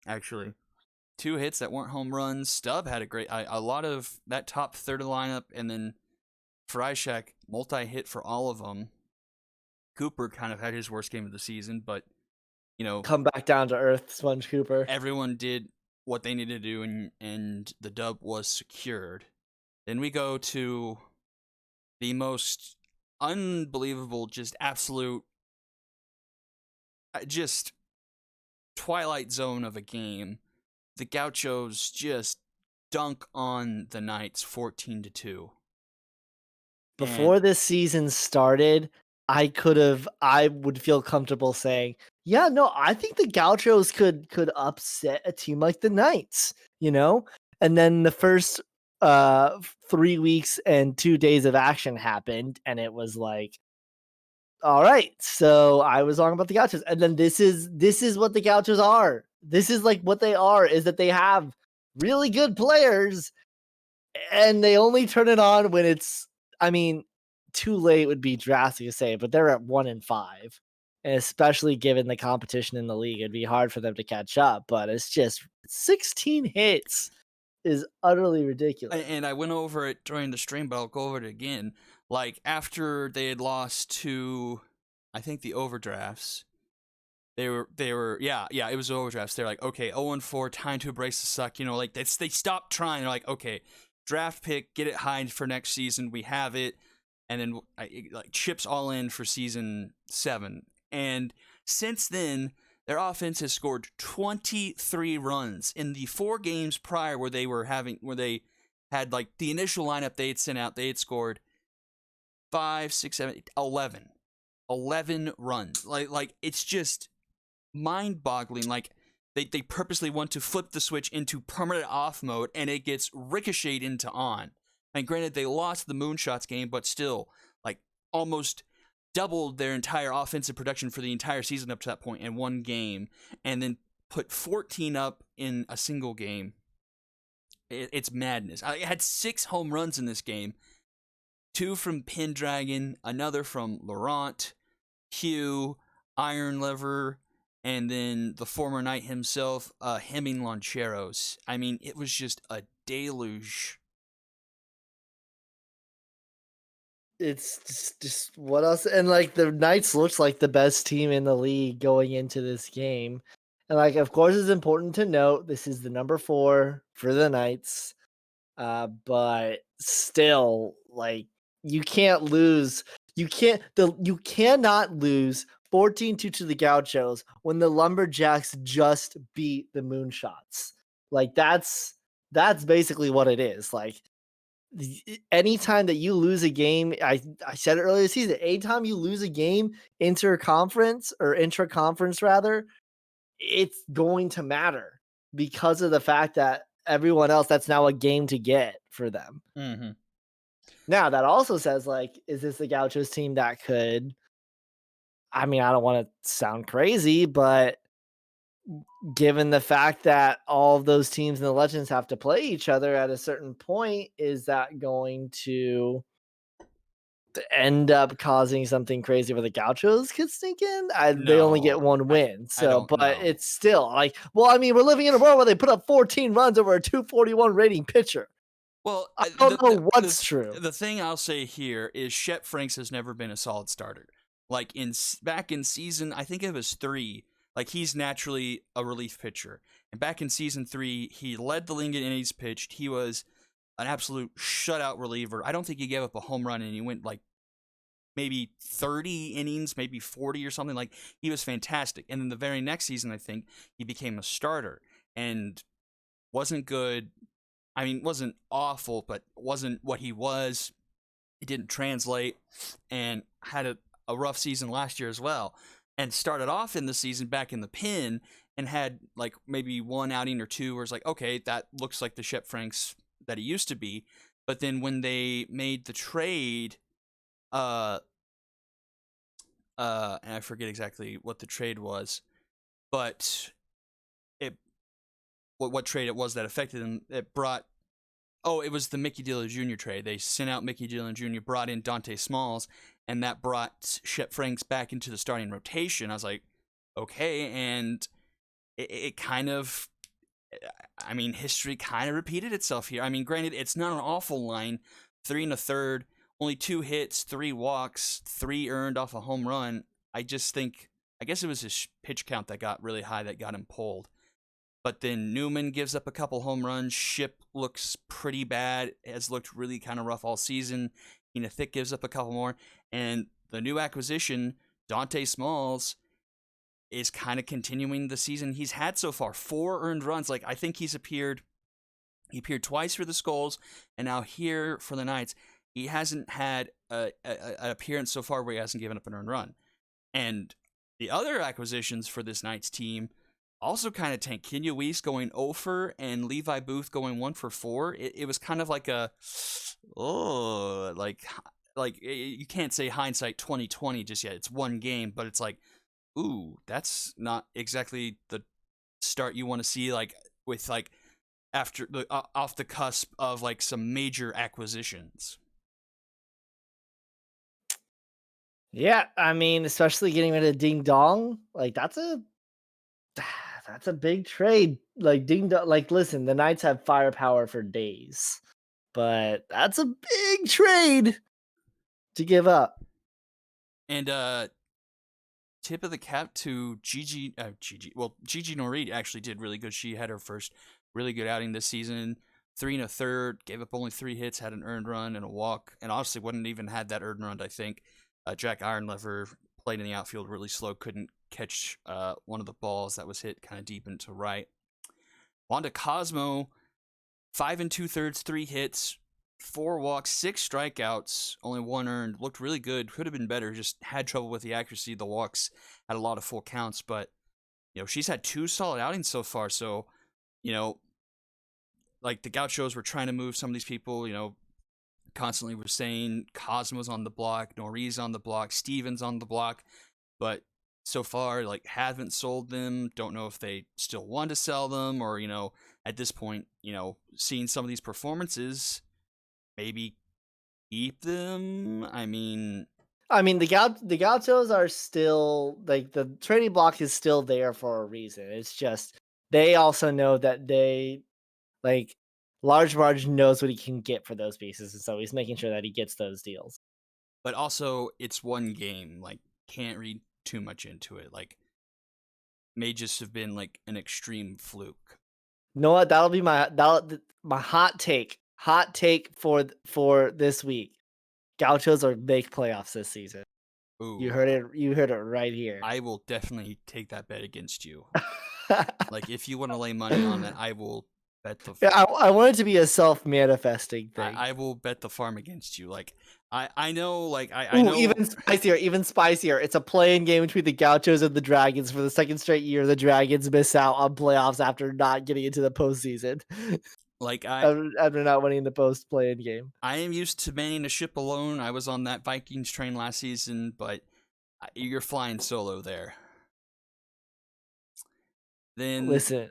Speaker 3: actually. 2 hits that weren't home runs. Stubb had a lot of that top third of the lineup, and then Freishack multi-hit for all of them. Cooper kind of had his worst game of the season, but
Speaker 4: come back down to earth, Sponge Cooper.
Speaker 3: Everyone did what they needed to do, and the dub was secured. Then we go to the most unbelievable, just absolute, just Twilight Zone of a game. The Gauchos just dunk on the Knights 14-2.
Speaker 4: Before this season started, I would feel comfortable saying, yeah, no, I think the Gauchos could upset a team like the Knights, And then the first 3 weeks and 2 days of action happened, and it was like, all right, so I was wrong about the Gauchos. And then this is what the Gauchos are. This is like what they are, is that they have really good players, and they only turn it on when it's, I mean, too late would be drastic to say, but they're at 1-5. And especially given the competition in the league, it'd be hard for them to catch up. But it's just 16 hits is utterly ridiculous.
Speaker 3: And I went over it during the stream, but I'll go over it again. Like, after they had lost to, I think, the overdrafts, they were it was overdrafts. They're like, okay, 0-4, time to embrace the suck. Like, they stopped trying. They're like, okay, draft pick, get it high for next season. We have it. And then like chips all in for season 7. And since then, their offense has scored 23 runs in the 4 games prior where they had like the initial lineup they had sent out. They had scored 5, 6, 7, 11 runs. Like it's just mind-boggling. Like they purposely want to flip the switch into permanent off mode, and it gets ricocheted into on. And granted, they lost the Moonshots game, but still, like, almost doubled their entire offensive production for the entire season up to that point in 1 game, and then put 14 up in a single game. It's madness. I had 6 home runs in this game. 2 from Pendragon, another from Laurent, Hugh, Iron Lever, and then the former Knight himself, Hemming Loncheros. I mean, it was just a deluge.
Speaker 4: It's just what else? And like the Knights looks like the best team in the league going into this game. And like, of course, it's important to note this is the number 4 for the Knights. But still, like, you can't lose. You cannot lose 14-2 to the Gauchos when the Lumberjacks just beat the Moonshots. Like that's basically what it is. Like, anytime that you lose a game, I said it earlier this season, anytime you lose a game intra-conference rather, it's going to matter because of the fact that everyone else, that's now a game to get for them.
Speaker 3: Mm-hmm.
Speaker 4: Now that also says, like, is this the Gauchos team that could? I mean, I don't want to sound crazy, but given the fact that all of those teams and the Legends have to play each other at a certain point, is that going to end up causing something crazy where the Gauchos could sneak in? They only get
Speaker 3: No,
Speaker 4: one win,
Speaker 3: I
Speaker 4: so
Speaker 3: don't
Speaker 4: but
Speaker 3: know.
Speaker 4: it's still like, well, I mean, we're living in a world where they put up 14 runs over a 241 rating pitcher.
Speaker 3: Well,
Speaker 4: I don't know what's true.
Speaker 3: The thing I'll say here is Shep Franks has never been a solid starter. Like back in season, I think it was 3. Like he's naturally a relief pitcher, and back in season 3, he led the league in innings pitched. He was an absolute shutout reliever. I don't think he gave up a home run, and he went like maybe 30 innings, maybe 40 or something. Like he was fantastic. And then the very next season, I think he became a starter and wasn't good. I mean, wasn't awful, but wasn't what he was. It didn't translate and had a rough season last year as well. And started off in the season back in the pen and had like maybe one outing or two where it's like, okay, that looks like the Shep Franks that he used to be. But then when they made the trade, and I forget exactly what the trade was, but what trade it was that affected him. It brought, it was the Mickey Dillon Jr. trade. They sent out Mickey Dillon Jr., brought in Dante Smalls, and that brought Shep Franks back into the starting rotation. I was like, okay, and it kind of, I mean, history kind of repeated itself here. I mean, granted, it's not an awful line, 3 1/3, only 2 hits, 3 walks, 3 earned off a home run. I guess it was his pitch count that got really high that got him pulled. But then Newman gives up a couple home runs. Ship looks pretty bad, has looked really kind of rough all season. Thick gives up a couple more. And the new acquisition, Dante Smalls, is kind of continuing the season he's had so far. 4 earned runs. Like, I think he appeared twice for the Skulls, and now here for the Knights. He hasn't had an appearance so far where he hasn't given up an earned run. And the other acquisitions for this Knights team also kind of tanked. Kenya Weiss going 0 for and Levi Booth going 1 for 4. It was kind of like like you can't say hindsight 2020 just yet. It's one game, but it's like, ooh, that's not exactly the start you want to see. Like with like after the off the cusp of like some major acquisitions.
Speaker 4: Yeah, I mean, especially getting rid of Ding Dong, like that's a big trade. Like Ding Dong, like listen, the Knights have firepower for days, but that's a big trade to give up.
Speaker 3: And tip of the cap to Gigi Norrie actually did really good. She had her first really good outing this season. 3 1/3, gave up only 3 hits, had an earned run and a walk, and honestly wouldn't even had that earned run. I think Jack Ironlever played in the outfield really slow, couldn't catch one of the balls that was hit kind of deep into right. Wanda Cosmo, 5 2/3, 3 hits, 4 walks, 6 strikeouts, only 1 earned. Looked really good. Could have been better. Just had trouble with the accuracy. The walks had a lot of full counts, but she's had 2 solid outings so far. So, like the Gauchos were trying to move some of these people. Constantly were saying Cosmo's on the block, Norrie's on the block, Stevens on the block, but so far like haven't sold them. Don't know if they still want to sell them or at this point seeing some of these performances, maybe keep them. I mean
Speaker 4: the Gauchos are still like the trading block is still there for a reason. It's just they also know that they like Large Marge knows what he can get for those pieces, and so he's making sure that he gets those deals.
Speaker 3: But also, it's one game. Like, can't read too much into it. Like, may just have been like an extreme fluke.
Speaker 4: You know what? That'll be my hot take. Hot take for this week. Gauchos are make playoffs this season.
Speaker 3: Ooh.
Speaker 4: You heard it. You heard it right here.
Speaker 3: I will definitely take that bet against you. Like, if you want to lay money on that, I will bet the farm.
Speaker 4: Yeah, I want it to be a self-manifesting thing.
Speaker 3: I will bet the farm against you. Like I know, like
Speaker 4: I know. Even spicier. It's a play-in game between the Gauchos and the Dragons. For the second straight year, the Dragons miss out on playoffs after not getting into the postseason.
Speaker 3: Like
Speaker 4: after not winning the post play-in game.
Speaker 3: I am used to manning a ship alone. I was on that Vikings train last season, but you're flying solo there. Then
Speaker 4: Listen.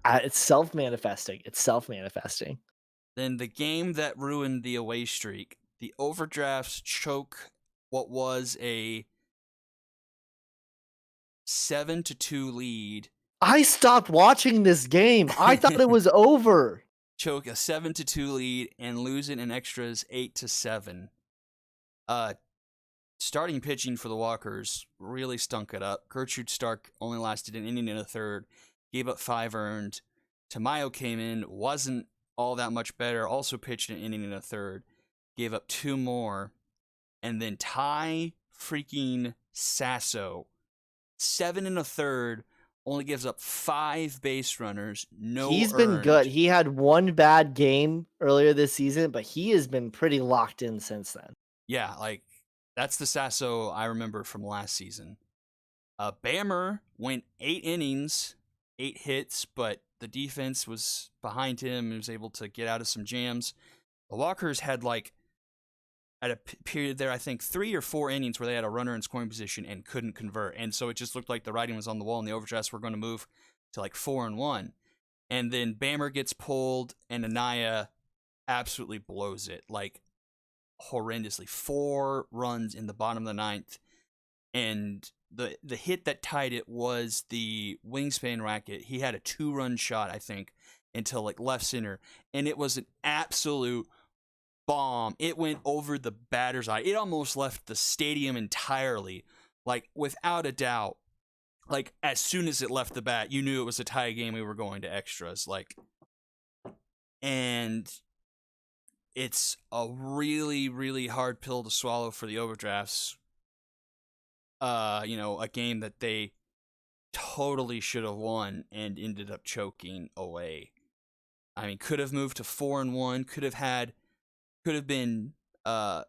Speaker 4: It's self-manifesting. It's self-manifesting.
Speaker 3: Then the game that ruined the away streak, the Overdrafts choke what was a 7-2 lead.
Speaker 4: I stopped watching this game. I thought it was over.
Speaker 3: Choke a 7-2 lead and lose it in extras 8-7. Starting pitching for the Walkers really stunk it up. Gertrude Stark only lasted an inning and a third, gave up 5 earned. Tamayo came in, wasn't all that much better, also pitched an inning and a third, gave up 2 more. And then Ty freaking Sasso, 7 1/3, only gives up 5 base runners, no
Speaker 4: He's been
Speaker 3: earned.
Speaker 4: good. He had one bad game earlier this season, but he has been pretty locked in since then.
Speaker 3: Yeah, like, that's the Sasso I remember from last season. Bammer went 8 innings, 8 hits, but the defense was behind him and was able to get out of some jams. The Walkers had, like, at a period there, I think 3 or 4 innings where they had a runner in scoring position and couldn't convert. And so it just looked like the writing was on the wall and the Overdrafts were going to move to like 4-1. And then Bammer gets pulled and Anaya absolutely blows it, like horrendously. 4 runs in the bottom of the 9th. And the hit that tied it was the wingspan racket. He had a 2-run shot, I think, until like left center. And it was an absolute bomb. It went over the batter's eye. It almost left the stadium entirely. Like, without a doubt, like, as soon as it left the bat, you knew it was a tie game. We were going to extras. Like, and it's a really, really hard pill to swallow for the Overdrafts. A game that they totally should have won and ended up choking away. I mean, could have moved to 4-1, could have been a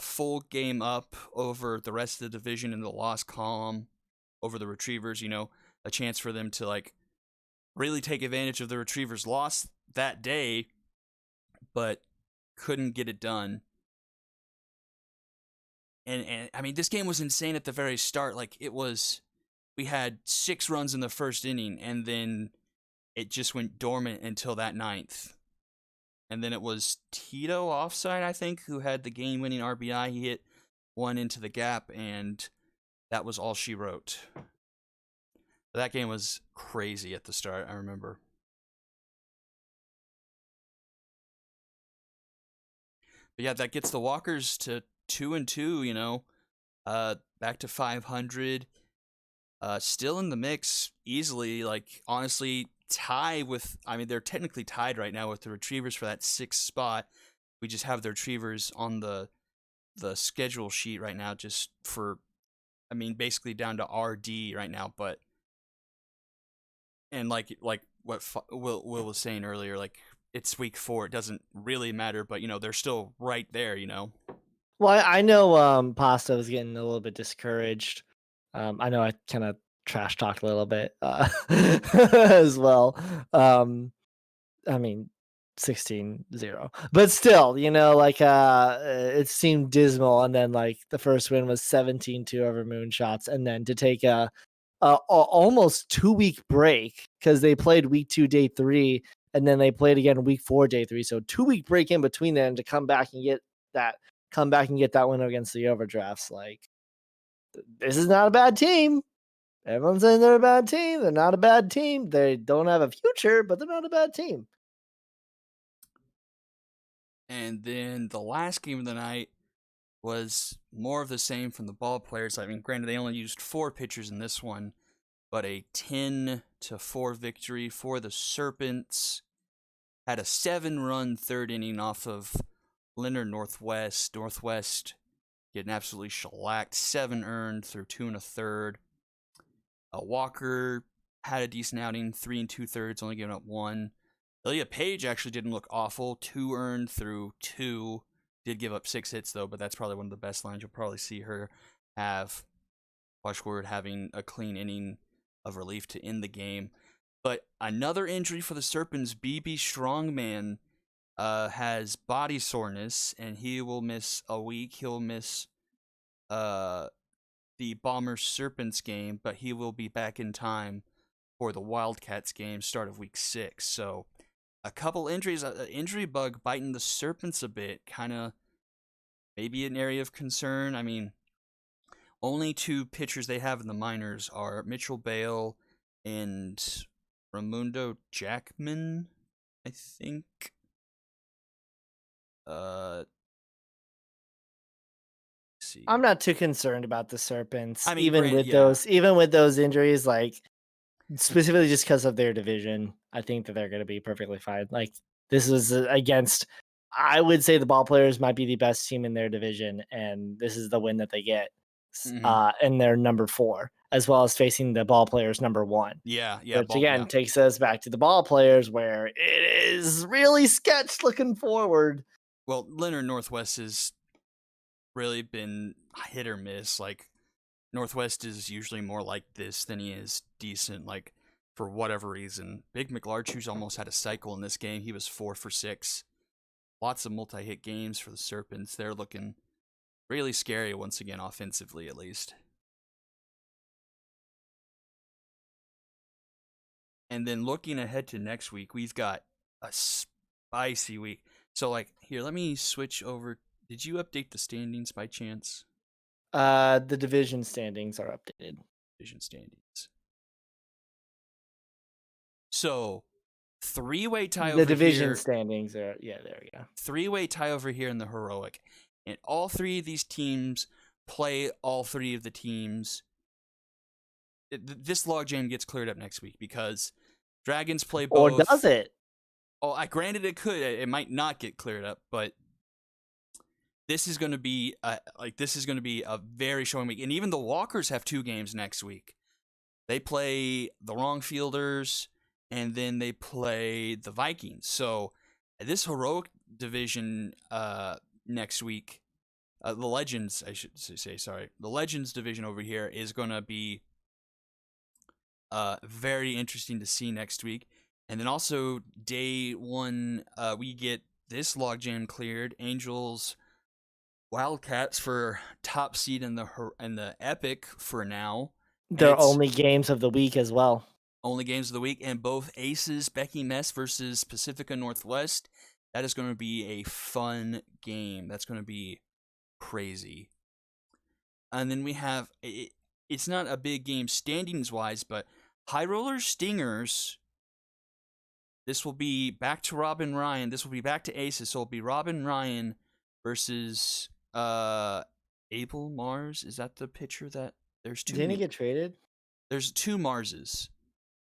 Speaker 3: full game up over the rest of the division in the loss column over the Retrievers, a chance for them to like really take advantage of the Retrievers' loss that day, but couldn't get it done. And I mean, this game was insane at the very start. Like, we had 6 runs in the first inning, and then it just went dormant until that 9th. And then it was Tito offside, I think, who had the game-winning RBI. He hit one into the gap, and that was all she wrote. That game was crazy at the start, I remember. But yeah, that gets the Walkers to 2-2, back to 500. Still in the mix easily, like, honestly, they're technically tied right now with the Retrievers for that 6th spot. We just have the Retrievers on the schedule sheet right now just for, basically down to RD right now, but, and like what Will was saying earlier, like, it's week 4, it doesn't really matter, but, they're still right there,
Speaker 4: Well, I know Pasta was getting a little bit discouraged. I know I kind of trash talked a little bit as well. 16-0. But still, it seemed dismal. And then like the first win was 17-2 over Moonshots. And then to take a almost 2-week break because they played week 2, day 3, and then they played again week 4, day 3. So 2-week break in between them to come back and get that win against the Overdrafts. Like, this is not a bad team. Everyone's saying they're a bad team. They're not a bad team. They don't have a future, but they're not a bad team.
Speaker 3: And then the last game of the night was more of the same from the ball players. I mean, granted, they only used 4 pitchers in this one, but a 10-4 victory for the Serpents. Had a 7-run 3rd inning off of Leonard Northwest. Northwest getting absolutely shellacked. 7 earned through 2 1/3. Walker had a decent outing, 3 2/3, only giving up 1. Ilya Page actually didn't look awful. 2 earned through 2. Did give up 6 hits, though, but that's probably one of the best lines you'll probably see her have. Washword having a clean inning of relief to end the game. But another injury for the Serpents, BB Strongman has body soreness, and he will miss a week. He'll miss the Bombers Serpents game, but he will be back in time for the Wildcats game, start of week 6. So a couple injuries, injury bug biting the Serpents a bit, kind of maybe an area of concern. I mean, only 2 pitchers they have in the minors are Mitchell Bale and Ramundo Jackman, I think. See.
Speaker 4: I'm not too concerned about the Serpents,
Speaker 3: I mean,
Speaker 4: even with those injuries, like specifically just because of their division. I think that they're going to be perfectly fine. Like this is against, I would say the Ball Players might be the best team in their division, and this is the win that they get, and they're number 4, as well as facing the Ball Players number 1.
Speaker 3: Yeah,
Speaker 4: Which again takes us back to the Ball Players, where it is really sketch looking forward.
Speaker 3: Well, Leonard Northwest has really been hit or miss. Like, Northwest is usually more like this than he is decent, like, for whatever reason. Big McLarchu's almost had a cycle in this game. He was 4 for 6. Lots of multi-hit games for the Serpents. They're looking really scary once again, offensively at least. And then looking ahead to next week, we've got a spicy week. So, like, here, let me switch over. Did you update the standings by chance?
Speaker 4: The division standings are updated.
Speaker 3: Division standings. So, 3-way tie over here.
Speaker 4: The division standings are, yeah, there we go.
Speaker 3: 3-way tie over here in the Heroic. And all 3 of these teams play all 3 of the teams. This logjam gets cleared up next week because Dragons play both.
Speaker 4: Or does it?
Speaker 3: Oh, granted it could. It might not get cleared up, but this is going to be a very showing week. And even the Walkers have 2 games next week. They play the Wrong Fielders, and then they play the Vikings. So this Heroic division next week, the Legends, I should say, sorry, the Legends division over here is going to be very interesting to see next week. And then also day 1, we get this logjam cleared. Angels, Wildcats for top seed in the Epic for now.
Speaker 4: They're only games of the week as well.
Speaker 3: Only games of the week, and both Aces, Becky Mess versus Pacifica Northwest. That is going to be a fun game. That's going to be crazy. And then we have, it's not a big game standings-wise, but High Rollers Stingers. This will be back to Robin Ryan. This will be back to Aces. So it'll be Robin Ryan versus Abel Mars. Is that the pitcher that there's 2?
Speaker 4: Didn't he get traded?
Speaker 3: There's 2 Marses.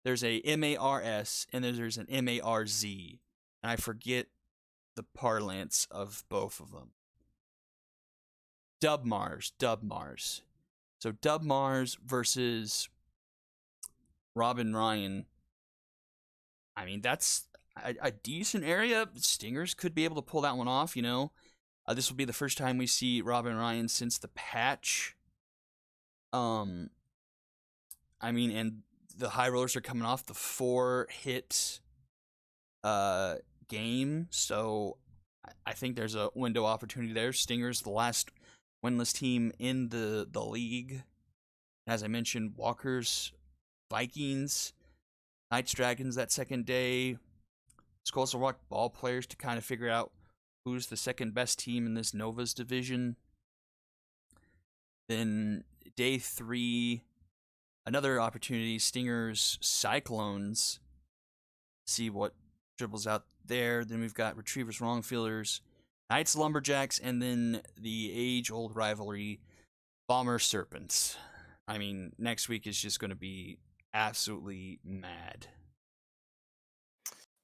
Speaker 3: There's a MARS and then there's an MARZ. And I forget the parlance of both of them. Dub Mars. So Dub Mars versus Robin Ryan. I mean, that's a decent area. Stingers could be able to pull that one off, you know. This will be the first time we see Robin Ryan since the patch. I mean, and the High Rollers are coming off the 4-hit game, so I think there's a window opportunity there. Stingers, the last winless team in the league. As I mentioned, Walkers, Vikings, Knights, Dragons that second day. Skulls will walk Ball Players to kind of figure out who's the second best team in this Novas division. Then day 3, another opportunity, Stingers, Cyclones. See what dribbles out there. Then we've got Retrievers, Wrongfielders, Knights, Lumberjacks, and then the age-old rivalry, Bomber Serpents. I mean, next week is just going to be absolutely mad.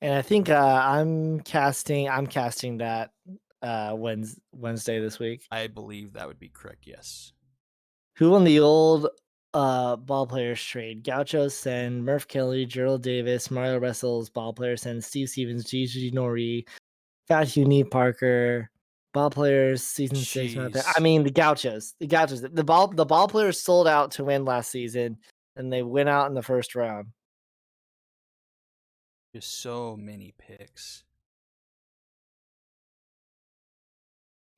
Speaker 4: And I think I'm casting that Wednesday this week.
Speaker 3: I believe that would be correct, yes.
Speaker 4: Who won the old Ball Players trade? Gaucho send Murph Kelly, Gerald Davis, Mario Wrestles, Ball Players send Steve Stevens, Gigi Nori, Fat Uni Parker, Ball Players season 6. I mean the Gauchos. The Ball Players sold out to win last season, and they went out in the first round.
Speaker 3: Just so many picks.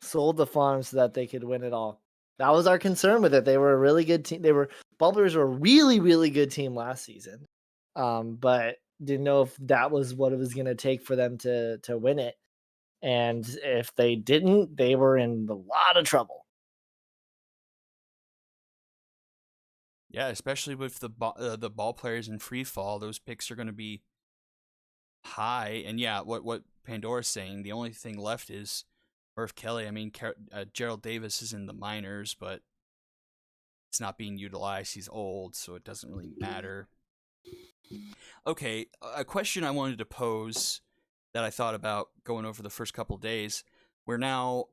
Speaker 4: Sold the farm so that they could win it all. That was our concern with it. They were a really good team. Bubblers were a really, really good team last season. But didn't know if that was what it was going to take for them to win it. And if they didn't, they were in a lot of trouble.
Speaker 3: Yeah, especially with the ball players in free fall, those picks are going to be high. And yeah, what Pandora's saying, the only thing left is Murph Kelly. I mean, Gerald Davis is in the minors, but it's not being utilized. He's old, so it doesn't really matter. Okay, a question I wanted to pose that I thought about going over the first couple days. We're now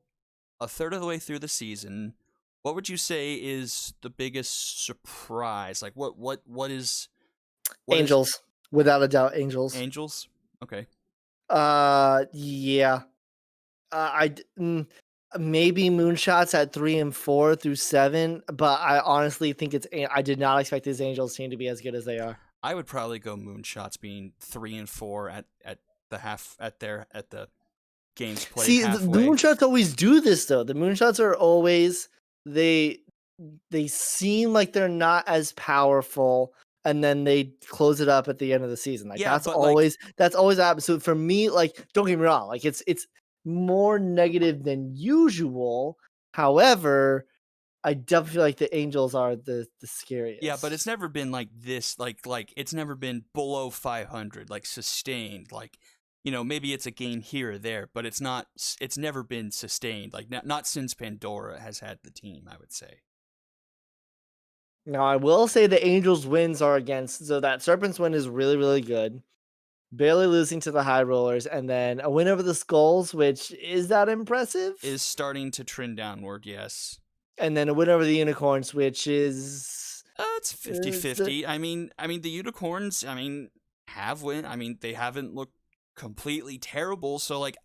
Speaker 3: a third of the way through the season. What would you say is the biggest surprise? Like what is
Speaker 4: Angels, without a doubt, Angels.
Speaker 3: Angels? Okay.
Speaker 4: Yeah. Maybe Moonshots at 3 and 4 through 7, but I honestly think I did not expect this Angels team to be as good as they are.
Speaker 3: I would probably go Moonshots being 3 and 4 at the games played.
Speaker 4: See,
Speaker 3: halfway.
Speaker 4: the Moonshots always do this though. The Moonshots are always they seem like they're not as powerful, and then they close it up at the end of the season. Like
Speaker 3: Yeah,
Speaker 4: that's
Speaker 3: but,
Speaker 4: always happens. So for me, like, don't get me wrong, like it's more negative than usual. However, I definitely feel like the Angels are the scariest.
Speaker 3: Yeah, but it's never been like this. Like it's never been below 500, like sustained. Like, you know, maybe it's a game here or there, but it's not. It's never been sustained. Like not since Pandora has had the team, I would say.
Speaker 4: Now I will say the Angels wins are against, so that Serpents win is really, really good. Barely losing to the High Rollers, and then a win over the Skulls, which is that impressive?
Speaker 3: Is starting to trend downward, yes.
Speaker 4: And then a win over the Unicorns, which is
Speaker 3: It's 50-50. I mean the Unicorns, have win. They haven't looked completely terrible, so like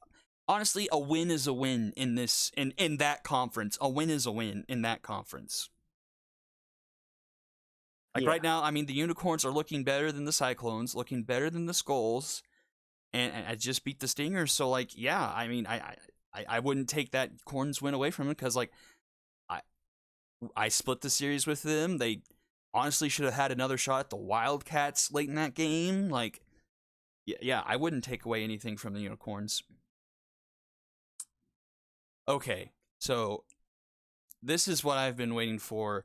Speaker 3: honestly, a win is a win in that conference. A win is a win in that conference. Like right now, the Unicorns are looking better than the Cyclones, looking better than the Skulls, and I just beat the Stingers. So like, yeah, I wouldn't take that Corns win away from them because like I split the series with them. They honestly should have had another shot at the Wildcats late in that game. Like, yeah, I wouldn't take away anything from the Unicorns. Okay, so this is what I've been waiting for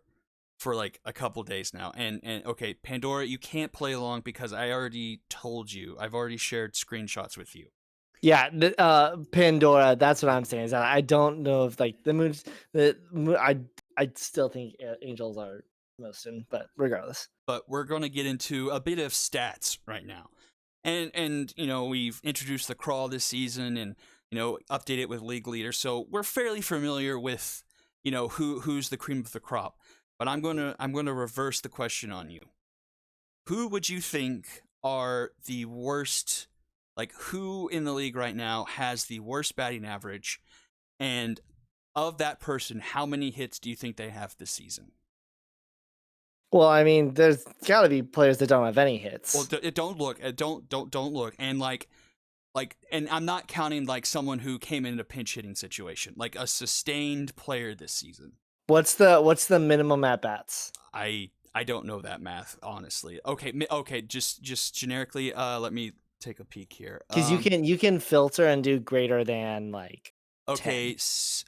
Speaker 3: like a couple days now. And okay, Pandora, you can't play along because I already told you. I've already shared screenshots with you.
Speaker 4: Yeah, Pandora. That's what I'm saying. Is that I don't know if like I still think Angels are most in, but regardless.
Speaker 3: But we're going to get into a bit of stats right now, and you know we've introduced the crawl this season, and you know update it with league leaders, so we're fairly familiar with you know who's the cream of the crop. But I'm going to reverse the question on you. Who would you think are the worst? Like, who in the league right now has the worst batting average? And of that person, how many hits do you think they have this season?
Speaker 4: Well, I mean, there's got to be players that don't have any hits.
Speaker 3: Well, don't look. Don't look. And and I'm not counting like someone who came in a pinch hitting situation, like a sustained player this season.
Speaker 4: What's the minimum at bats?
Speaker 3: I don't know that math, honestly. Okay, just generically, let me take a peek here.
Speaker 4: Because you can filter and do greater than like.
Speaker 3: Okay,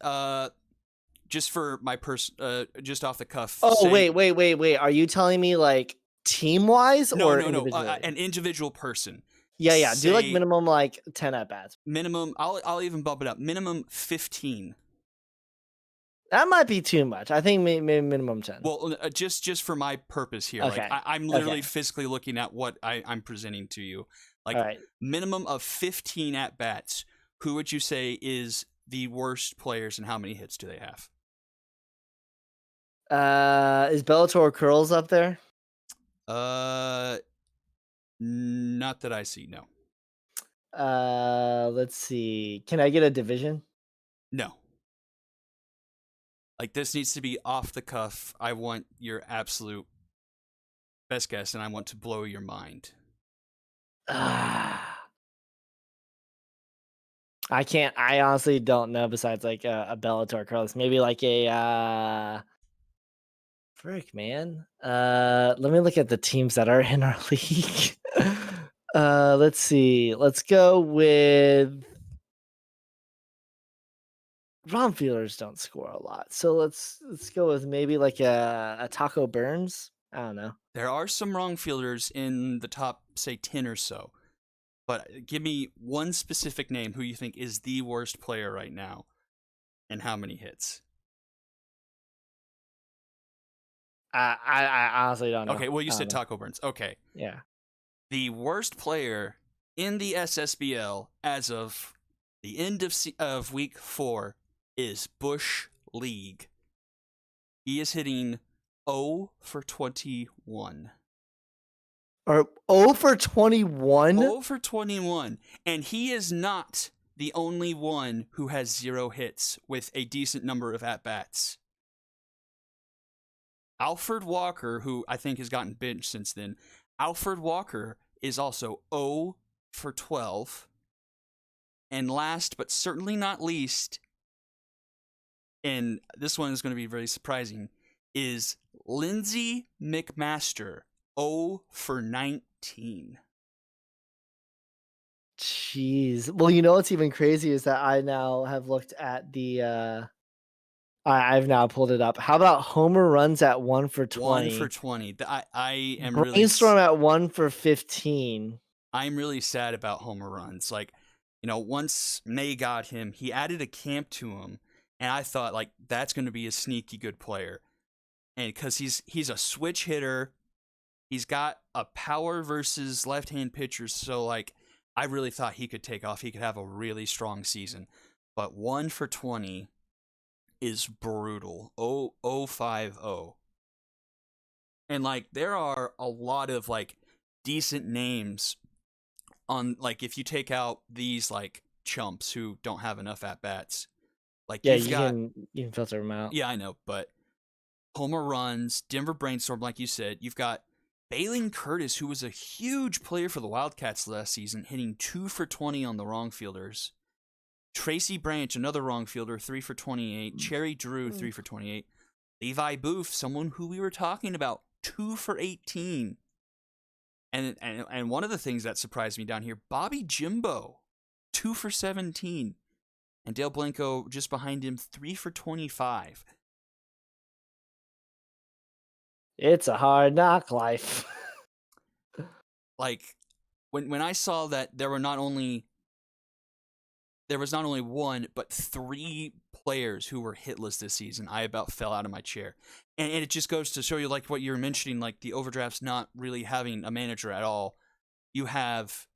Speaker 4: 10.
Speaker 3: Just for my just off the cuff.
Speaker 4: Oh wait! Are you telling me like team wise or
Speaker 3: no, an individual person?
Speaker 4: Yeah. Do like minimum like 10 at bats.
Speaker 3: Minimum. I'll even bump it up. Minimum 15.
Speaker 4: That might be too much. I think maybe minimum 10.
Speaker 3: Well, just for my purpose here,
Speaker 4: okay.
Speaker 3: Like I'm literally physically looking at what I'm presenting to you. Like
Speaker 4: right.
Speaker 3: Minimum of 15 at bats. Who would you say is the worst players, and how many hits do they have?
Speaker 4: Is Bellator Curls up there?
Speaker 3: Not that I see. No.
Speaker 4: Let's see. Can I get a division?
Speaker 3: No. Like, this needs to be off the cuff. I want your absolute best guess, and I want to blow your mind.
Speaker 4: I can't. I honestly don't know. Besides, like a Bellator, Carlos, maybe like a frick, man. Let me look at the teams that are in our league. Let's see. Let's go with Ron Fielders don't score a lot, so let's go with maybe like a Taco Burns. I don't know.
Speaker 3: There are some wrong fielders in the top, say, 10 or so. But give me one specific name who you think is the worst player right now and how many hits.
Speaker 4: I honestly don't know.
Speaker 3: Okay, well, you
Speaker 4: I
Speaker 3: said
Speaker 4: don't know.
Speaker 3: Taco Burns. Okay.
Speaker 4: Yeah.
Speaker 3: The worst player in the SSBL as of the end of week 4 is Bush League. He is hitting 0 for 21.
Speaker 4: Or 0 for 21?
Speaker 3: 0 for 21. And he is not the only one who has 0 hits with a decent number of at-bats. Alfred Walker, who I think has gotten benched since then, Alfred Walker is also 0 for 12. And last but certainly not least, and this one is going to be very surprising, is Lindsey McMaster, 0 for 19.
Speaker 4: Jeez. Well, you know what's even crazy is that I now have looked at the I've now pulled it up. How about homer runs at 1 for 20?
Speaker 3: 1 for 20. I am
Speaker 4: Brainstorm at 1 for 15.
Speaker 3: I'm really sad about homer runs. Like, you know, once May got him, he added a camp to him, and I thought, like, that's going to be a sneaky good player. And because he's a switch hitter, he's got a power versus left-hand pitcher, so, like, I really thought he could take off. He could have a really strong season. But 1 for 20 is brutal. 0.050. And, like, there are a lot of, like, decent names on, like, if you take out these, like, chumps who don't have enough at-bats. Like,
Speaker 4: Yeah,
Speaker 3: you've got,
Speaker 4: you can filter them out.
Speaker 3: yeah, I know, but homer runs, Denver Brainstorm, like you said. You've got Bailey Curtis, who was a huge player for the Wildcats last season, hitting 2 for 20 on the wrong fielders. Tracy Branch, another wrong fielder, 3 for 28. Cherry Drew, 3 for 28. Levi Booth, someone who we were talking about, 2 for 18. And one of the things that surprised me down here, Bobby Jimbo, 2 for 17. And Dale Blanco just behind him, 3 for 25.
Speaker 4: It's a hard knock life.
Speaker 3: Like, when I saw that there was not only one, but 3 players who were hitless this season, I about fell out of my chair. And it just goes to show you, like what you were mentioning, like the overdraft's not really having a manager at all. You have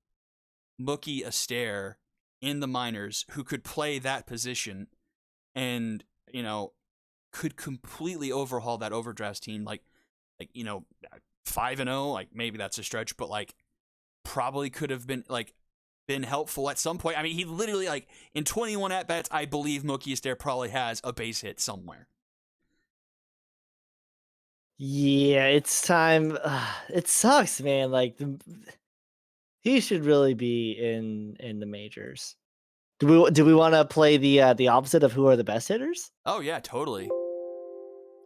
Speaker 3: Mookie Astaire in the minors who could play that position and, you know, could completely overhaul that overdraft team. Like, you know, 5-0, like maybe that's a stretch, but like probably could have been helpful at some point. I mean, he literally, like, in 21 at-bats, I believe Mookie Astaire probably has a base hit somewhere.
Speaker 4: Yeah, it's time. It sucks, man. Like he should really be in the majors. Do we want to play the opposite of who are the best hitters?
Speaker 3: Oh yeah, totally.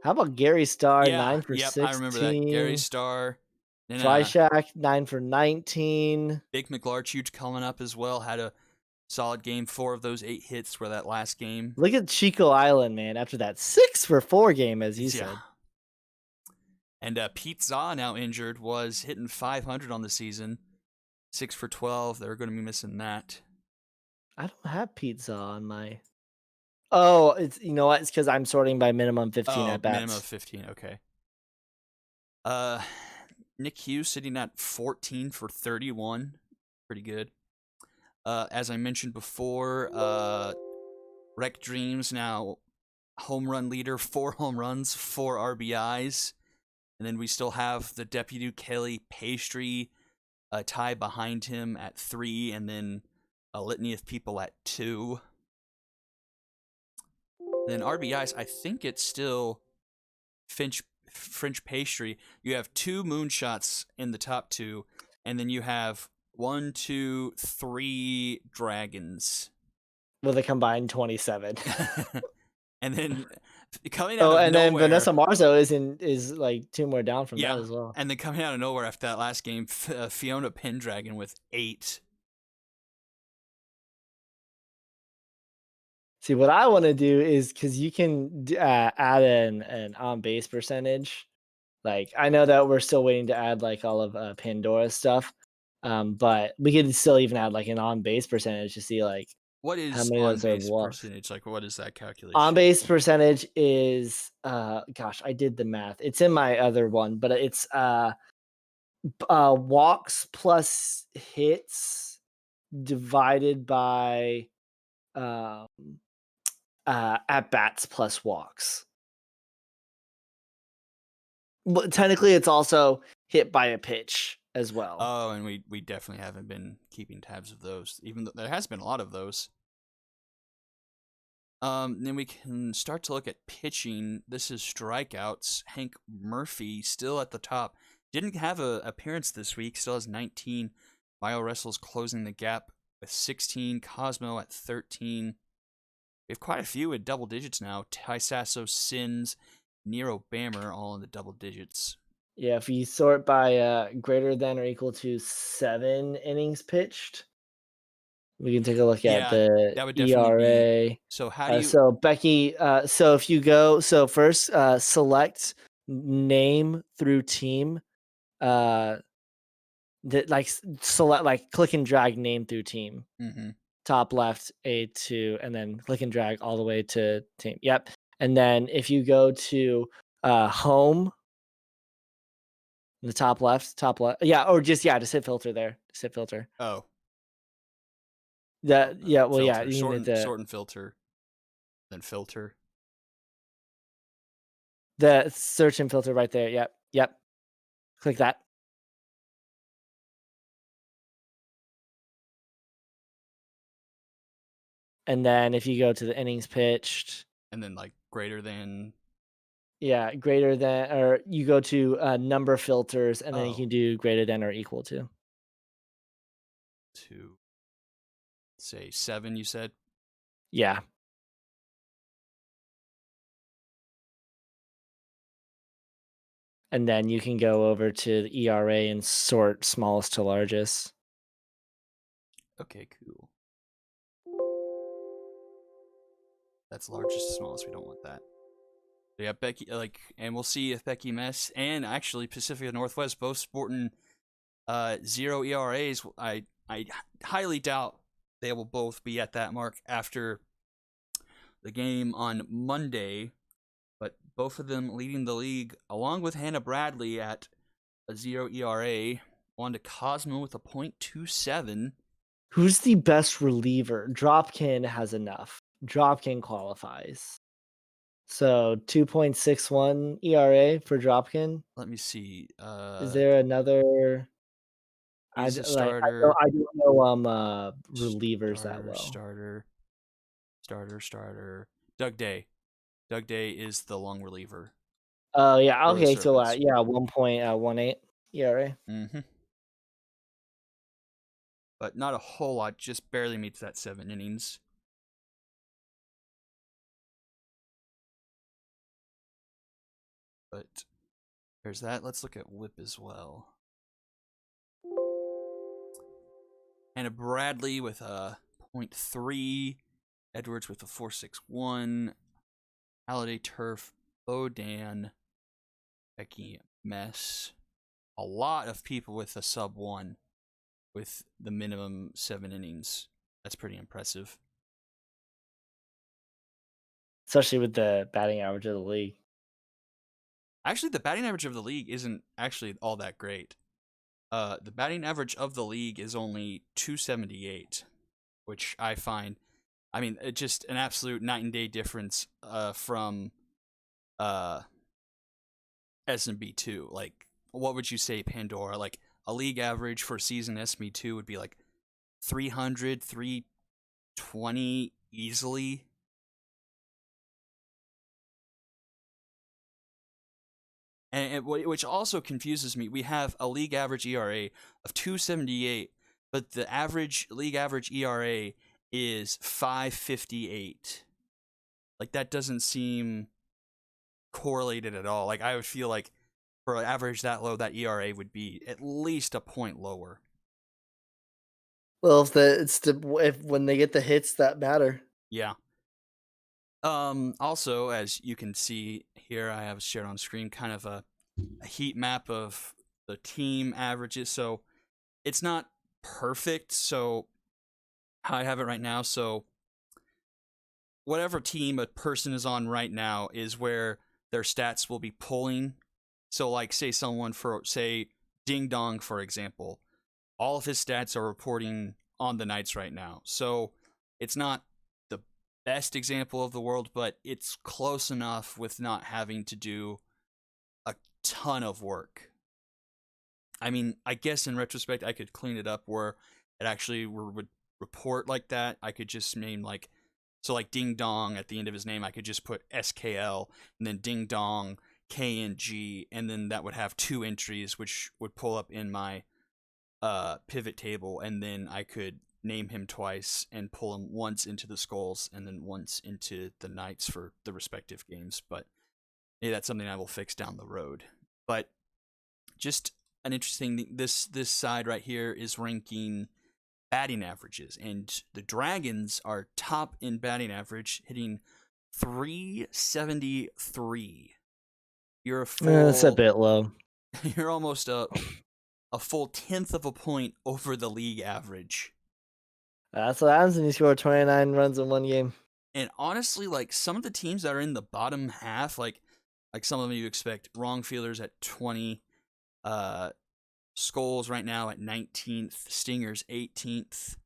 Speaker 4: How about Gary Starr,
Speaker 3: Yeah,
Speaker 4: 9 for
Speaker 3: yep,
Speaker 4: 16?
Speaker 3: I remember that. Gary Starr. And,
Speaker 4: Fleishak, 9 for 19.
Speaker 3: Big McLarchuch coming up as well. Had a solid game. 4 of those 8 hits were that last game.
Speaker 4: Look at Chico Island, man. After that 6 for 4 game, as you said.
Speaker 3: And Pete Zaw, now injured, was hitting 500 on the season. 6 for 12. They're going to be missing that.
Speaker 4: I don't have Pete Zaw on my. Oh, it's, you know what? It's because I'm sorting by minimum 15 at bats.
Speaker 3: Minimum 15. Okay. Nick Hughes sitting at 14 for 31. Pretty good. As I mentioned before, Rec Dreams now home run leader, 4 home runs, 4 RBIs. And then we still have the Deputy Kelly Pastry tie behind him at 3, and then a litany of people at 2. Then RBIs, I think it's still French Pastry. You have 2 moonshots in the top 2, and then you have 1, 2, 3 dragons.
Speaker 4: with a combined 27.
Speaker 3: And then coming out
Speaker 4: Oh,
Speaker 3: of
Speaker 4: and then
Speaker 3: nowhere,
Speaker 4: Vanessa Marzo is like 2 more down from
Speaker 3: yeah,
Speaker 4: that as well.
Speaker 3: and then coming out of nowhere after that last game, Fiona Pendragon with 8.
Speaker 4: See, what I want to do is because you can add an on base percentage. Like, I know that we're still waiting to add like all of Pandora's stuff, but we could still even add like an on base percentage to see like
Speaker 3: What
Speaker 4: how
Speaker 3: is
Speaker 4: many of
Speaker 3: on
Speaker 4: those are
Speaker 3: base
Speaker 4: walks.
Speaker 3: percentage? Like, what is that calculation?
Speaker 4: On base percentage is gosh, I did the math. It's in my other one, but it's walks plus hits divided by um at bats plus walks. But technically, it's also hit by a pitch as well.
Speaker 3: Oh, and we definitely haven't been keeping tabs of those, even though there has been a lot of those. Then we can start to look at pitching. This is strikeouts. Hank Murphy still at the top. Didn't have an appearance this week. Still has 19. Bio Wrestle's closing the gap with 16. Cosmo at 13. We have quite a few at double digits now. Ty Sasso, Sins, Nero Bammer all in the double digits.
Speaker 4: Yeah, if you sort by greater than or equal to 7 innings pitched, we can take a look
Speaker 3: Yeah,
Speaker 4: at the
Speaker 3: that would definitely be-
Speaker 4: ERA.
Speaker 3: So how do you?
Speaker 4: So Becky, so if you go, so first select name through team, select like click and drag name through team.
Speaker 3: Mm-hmm.
Speaker 4: Top left A2, and then click and drag all the way to team. Yep. And then if you go to home, the top left, yeah, or just hit filter there. Just hit filter.
Speaker 3: Oh,
Speaker 4: That yeah, well yeah,
Speaker 3: filter.
Speaker 4: you
Speaker 3: Sort
Speaker 4: need the
Speaker 3: and filter, then filter.
Speaker 4: search and filter right there. Yep. Click that. And then if you go to the innings pitched,
Speaker 3: And then like greater than.
Speaker 4: yeah, greater than, or you go to number filters, and then you
Speaker 3: Oh.
Speaker 4: can do greater than or equal to.
Speaker 3: To say 7, you said?
Speaker 4: Yeah. And then you can go over to the ERA and sort smallest to largest.
Speaker 3: Okay, cool. That's largest to smallest. We don't want that. So yeah, Becky, and we'll see if Becky Mess and actually Pacifica Northwest both sporting 0 ERAs. I highly doubt they will both be at that mark after the game on Monday, but both of them leading the league along with Hannah Bradley at a 0 ERA. On to Cosmo with a .27.
Speaker 4: Who's the best reliever? Dropkin has enough. Dropkin qualifies. So 2.61 ERA for Dropkin.
Speaker 3: Let me see.
Speaker 4: Is there another?
Speaker 3: He's a starter.
Speaker 4: I don't know relievers that well.
Speaker 3: Starter. Doug Day. Doug Day is the long reliever.
Speaker 4: Oh yeah,
Speaker 3: For the
Speaker 4: okay. So
Speaker 3: Serpents.
Speaker 4: 1.18 ERA.
Speaker 3: Mm-hmm. But not a whole lot. Just barely meets that 7 innings. But there's that. Let's look at WHIP as well. Hannah Bradley with a .3. Edwards with a 4.61. Halliday Turf. Bodan. Becky Mess. A lot of people with a sub 1 with the minimum 7 innings. That's pretty impressive.
Speaker 4: Especially with the batting average of the league.
Speaker 3: Actually, the batting average of the league isn't actually all that great. The batting average of the league is only 278, which I find, it's just an absolute night and day difference from SMB2. Like, what would you say, Pandora? Like, a league average for season SMB2 would be like 300, 320 easily. And which also confuses me. We have a league average ERA of 2.78, but the league average ERA is 5.58. Like, that doesn't seem correlated at all. Like, I would feel like for an average that low, that ERA would be at least a point lower.
Speaker 4: Well, if when they get the hits that matter.
Speaker 3: Yeah. Also, as you can see here, I have shared on screen kind of a heat map of the team averages. So it's not perfect. So how I have it right now. So whatever team a person is on right now is where their stats will be pulling. So, like, say Ding Dong, for example, all of his stats are reporting on the Knights right now. So it's not the best example of the world, but it's close enough with not having to do a ton of work. I mean, I guess in retrospect, I could clean it up where it actually would report like that. I could just name like Ding Dong at the end of his name, I could just put SKL and then Ding Dong KNG, and then that would have 2 entries, which would pull up in my pivot table, and then I could name him twice and pull him once into the Skulls and then once into the Knights for the respective games. But maybe that's something I will fix down the road. But just an interesting thing, this side right here is ranking batting averages, and the Dragons are top in batting average, hitting 373. You're a full.
Speaker 4: That's a bit low.
Speaker 3: You're almost a full 1/10 of a point over the league average.
Speaker 4: That's what happens when you score 29 runs in one game.
Speaker 3: And honestly, like, some of the teams that are in the bottom half, like some of them you expect, Wrongfielders at 20, Skulls right now at 19th, Stingers 18th,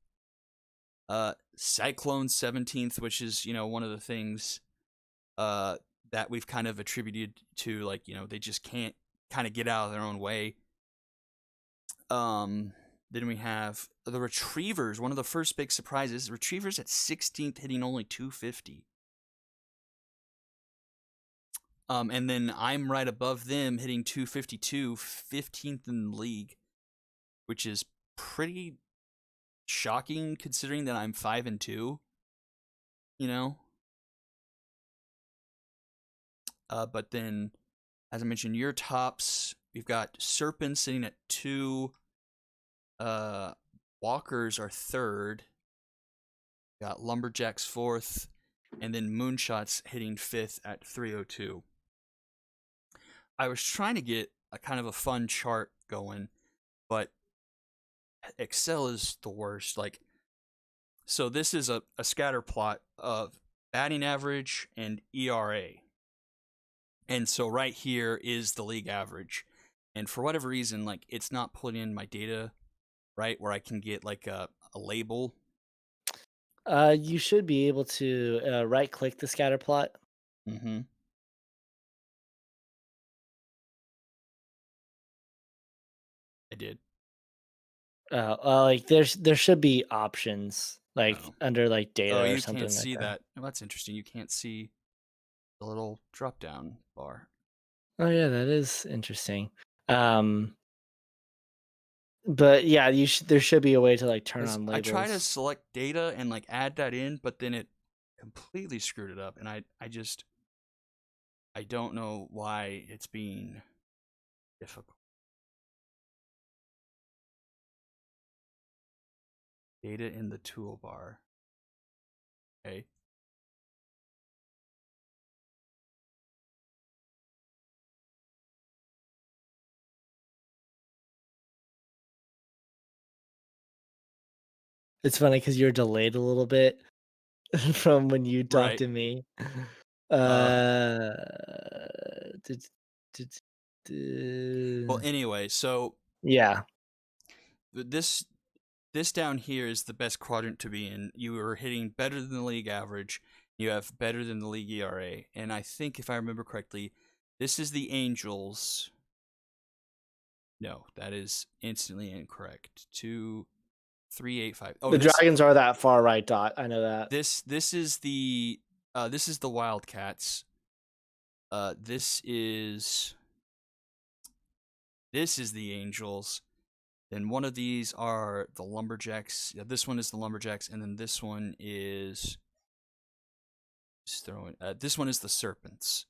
Speaker 3: Cyclones 17th, which is, one of the things that we've kind of attributed to, like, they just can't kind of get out of their own way. Then we have the Retrievers, one of the first big surprises. Retrievers at 16th, hitting only 250. And then I'm right above them, hitting 252, 15th in the league, which is pretty shocking considering that I'm 5-2. But then, as I mentioned, your tops, we've got Serpent sitting at 2. Walkers are 3rd. Got Lumberjacks 4th, and then Moonshots hitting 5th at 302. I was trying to get a kind of a fun chart going, but Excel is the worst. Like, so this is a scatter plot of batting average and ERA. And so right here is the league average. And for whatever reason, like, it's not putting in my data, right, where I can get like a label.
Speaker 4: You should be able to right-click the scatter plot.
Speaker 3: Mm-hmm. I did.
Speaker 4: Like there should be options like under like data or
Speaker 3: you
Speaker 4: something
Speaker 3: can't
Speaker 4: like
Speaker 3: see
Speaker 4: that.
Speaker 3: that. Oh, that's interesting. You can't see the little drop down bar.
Speaker 4: Oh yeah, that is interesting. But yeah, there should be a way to like turn on labels.
Speaker 3: I try to select data and like add that in, but then it completely screwed it up, and I don't know why it's being difficult. Data in the toolbar. Okay.
Speaker 4: It's funny because you're delayed a little bit from when you talked to me.
Speaker 3: Well, anyway, so
Speaker 4: yeah,
Speaker 3: this down here is the best quadrant to be in. You are hitting better than the league average. You have better than the league ERA, and I think if I remember correctly, this is the Angels. No, that is instantly incorrect. 2, 3, 8, 5. Oh,
Speaker 4: the Dragons are that far right, Dot. I know that.
Speaker 3: This is the Wildcats. This is the Angels, Then one of these are the Lumberjacks. Yeah, this one is the Lumberjacks, and then this one is this one is the Serpents.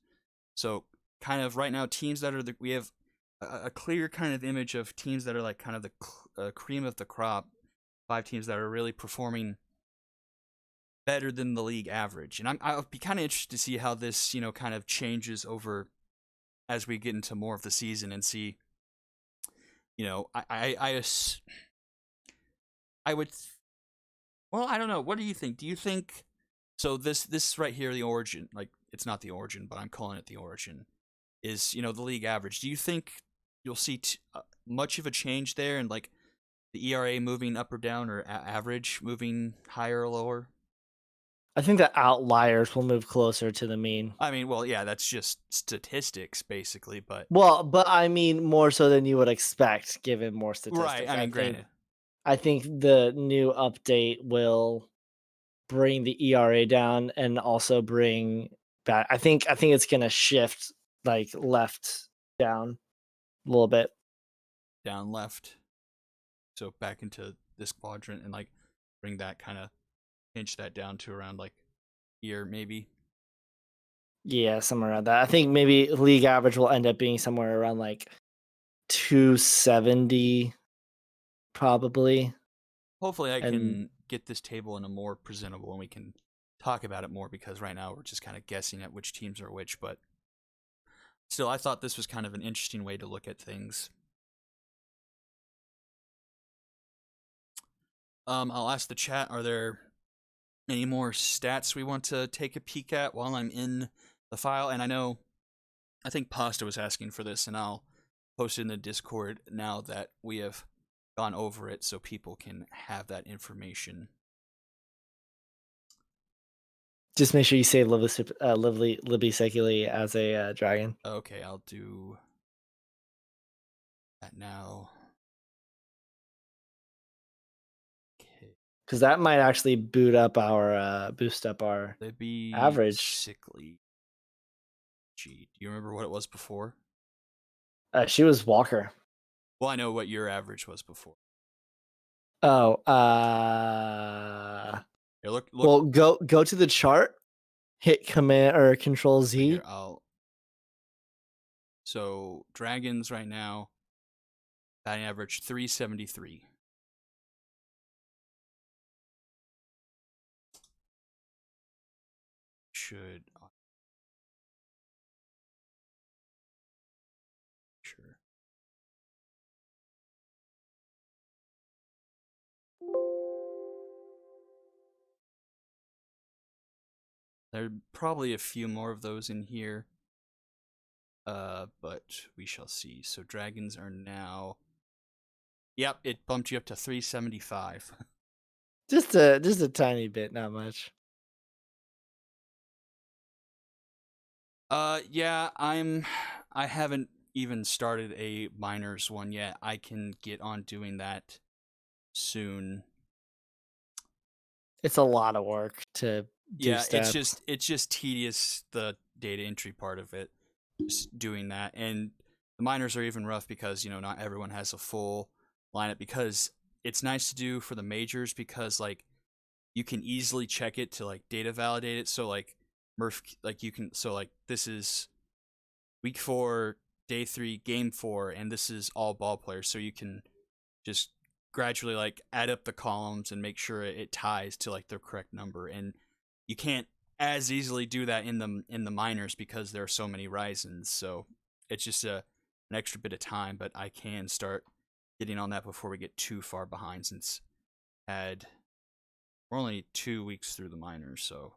Speaker 3: So kind of right now, teams that are we have a clear kind of image of teams that are like kind of the cream of the crop. 5 teams that are really performing better than the league average, and I'll be kind of interested to see how this kind of changes over as we get into more of the season and see. I would. Well, I don't know. What do you think? Do you think so? This right here, the origin, like it's not the origin, but I'm calling it the origin, is the league average. Do you think you'll see much of a change there, and like the ERA moving up or down, or average moving higher or lower?
Speaker 4: I think the outliers will move closer to the mean.
Speaker 3: I mean, well, yeah, that's just statistics, basically, but
Speaker 4: Well, but I mean more so than you would expect, given more statistics.
Speaker 3: right. I mean, granted,
Speaker 4: I think the new update will bring the ERA down and also bring back. I think it's gonna shift like left down a little bit.
Speaker 3: down left, so back into this quadrant, and like bring that kind of pinch that down to around like here, maybe.
Speaker 4: Yeah, somewhere around that. I think maybe league average will end up being somewhere around like 270, probably.
Speaker 3: Hopefully, I
Speaker 4: And
Speaker 3: can get this table in a more presentable, and we can talk about it more, because right now we're just kind of guessing at which teams are which. But still, I thought this was kind of an interesting way to look at things. I'll ask the chat, are there any more stats we want to take a peek at while I'm in the file? And I think Pasta was asking for this, and I'll post it in the Discord now that we have gone over it, so people can have that information.
Speaker 4: just make sure you say Libby Seculi as a dragon.
Speaker 3: Okay, I'll do that now. Okay.
Speaker 4: Because that might actually boost up our
Speaker 3: Libby
Speaker 4: average.
Speaker 3: Sickly. Gee, do you remember what it was before?
Speaker 4: She was Walker.
Speaker 3: Well, I know what your average was before.
Speaker 4: Oh,
Speaker 3: Here, look.
Speaker 4: well, go to the chart, hit Command or Control Z.
Speaker 3: Here, so Dragons right now, batting average 373. Should sure. There are probably a few more of those in here. But we shall see. So Dragons are now. Yep, it bumped you up to 375.
Speaker 4: Just a tiny bit, not much.
Speaker 3: Yeah, I haven't even started a minors one yet. I can get on doing that soon.
Speaker 4: It's a lot of work to do
Speaker 3: Yeah,
Speaker 4: stats.
Speaker 3: it's just tedious, the data entry part of it, just doing that. And the minors are even rough because not everyone has a full lineup, because it's nice to do for the majors, because like you can easily check it to like data validate it. So like Murph, like you can, so like this is week 4, day 3, game 4, and this is all ball players. So you can just gradually like add up the columns and make sure it ties to like the correct number. And you can't as easily do that in the minors because there are so many Ryzens. So it's just an extra bit of time, but I can start getting on that before we get too far behind, since we're only 2 weeks through the minors, so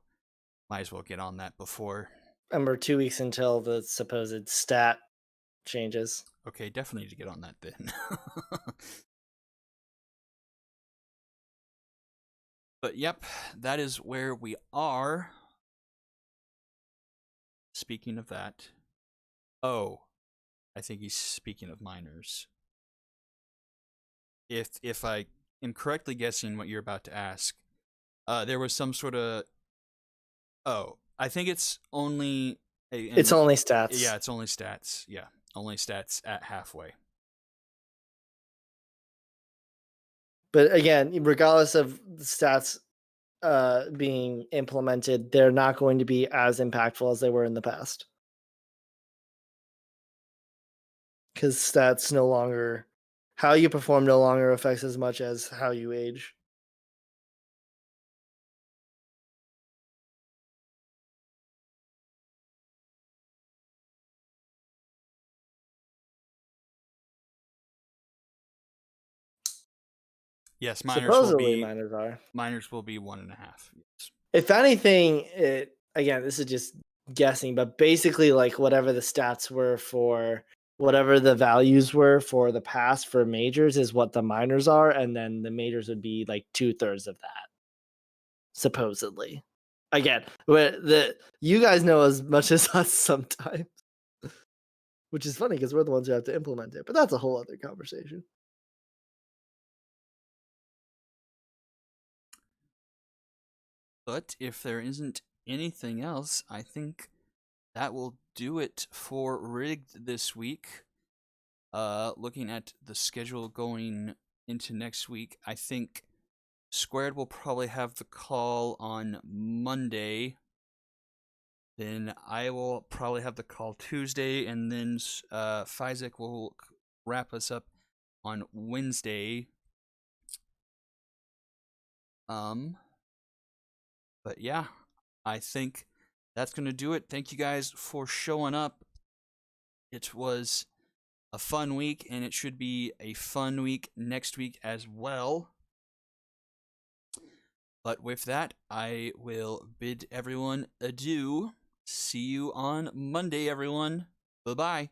Speaker 3: might as well get on that before.
Speaker 4: And we're 2 weeks until the supposed stat changes.
Speaker 3: Okay, definitely need to get on that then. But yep, that is where we are. Speaking of that, oh, I think he's speaking of minors. If I am correctly guessing what you're about to ask, there was some sort of. Oh, I think it's only.
Speaker 4: It's only stats.
Speaker 3: Yeah, it's only stats. Yeah, only stats at halfway.
Speaker 4: But again, regardless of the stats being implemented, they're not going to be as impactful as they were in the past. Because stats no longer, how you perform no longer affects as much as how you age.
Speaker 3: Yes, minors
Speaker 4: Supposedly,
Speaker 3: will be
Speaker 4: minors are.
Speaker 3: minors will be 1.5. Yes.
Speaker 4: If anything, it again, this is just guessing, but basically, like whatever the stats were for whatever the values were for the past for majors is what the minors are, and then the majors would be like 2/3 of that, supposedly. Again, you guys know as much as us sometimes, which is funny because we're the ones who have to implement it. But that's a whole other conversation.
Speaker 3: But if there isn't anything else, I think that will do it for Rigged this week. Looking at the schedule going into next week, I think Squared will probably have the call on Monday. Then I will probably have the call Tuesday, and then Fizek will wrap us up on Wednesday. But yeah, I think that's gonna do it. Thank you guys for showing up. It was a fun week, and it should be a fun week next week as well. But with that, I will bid everyone adieu. See you on Monday, everyone. Bye-bye.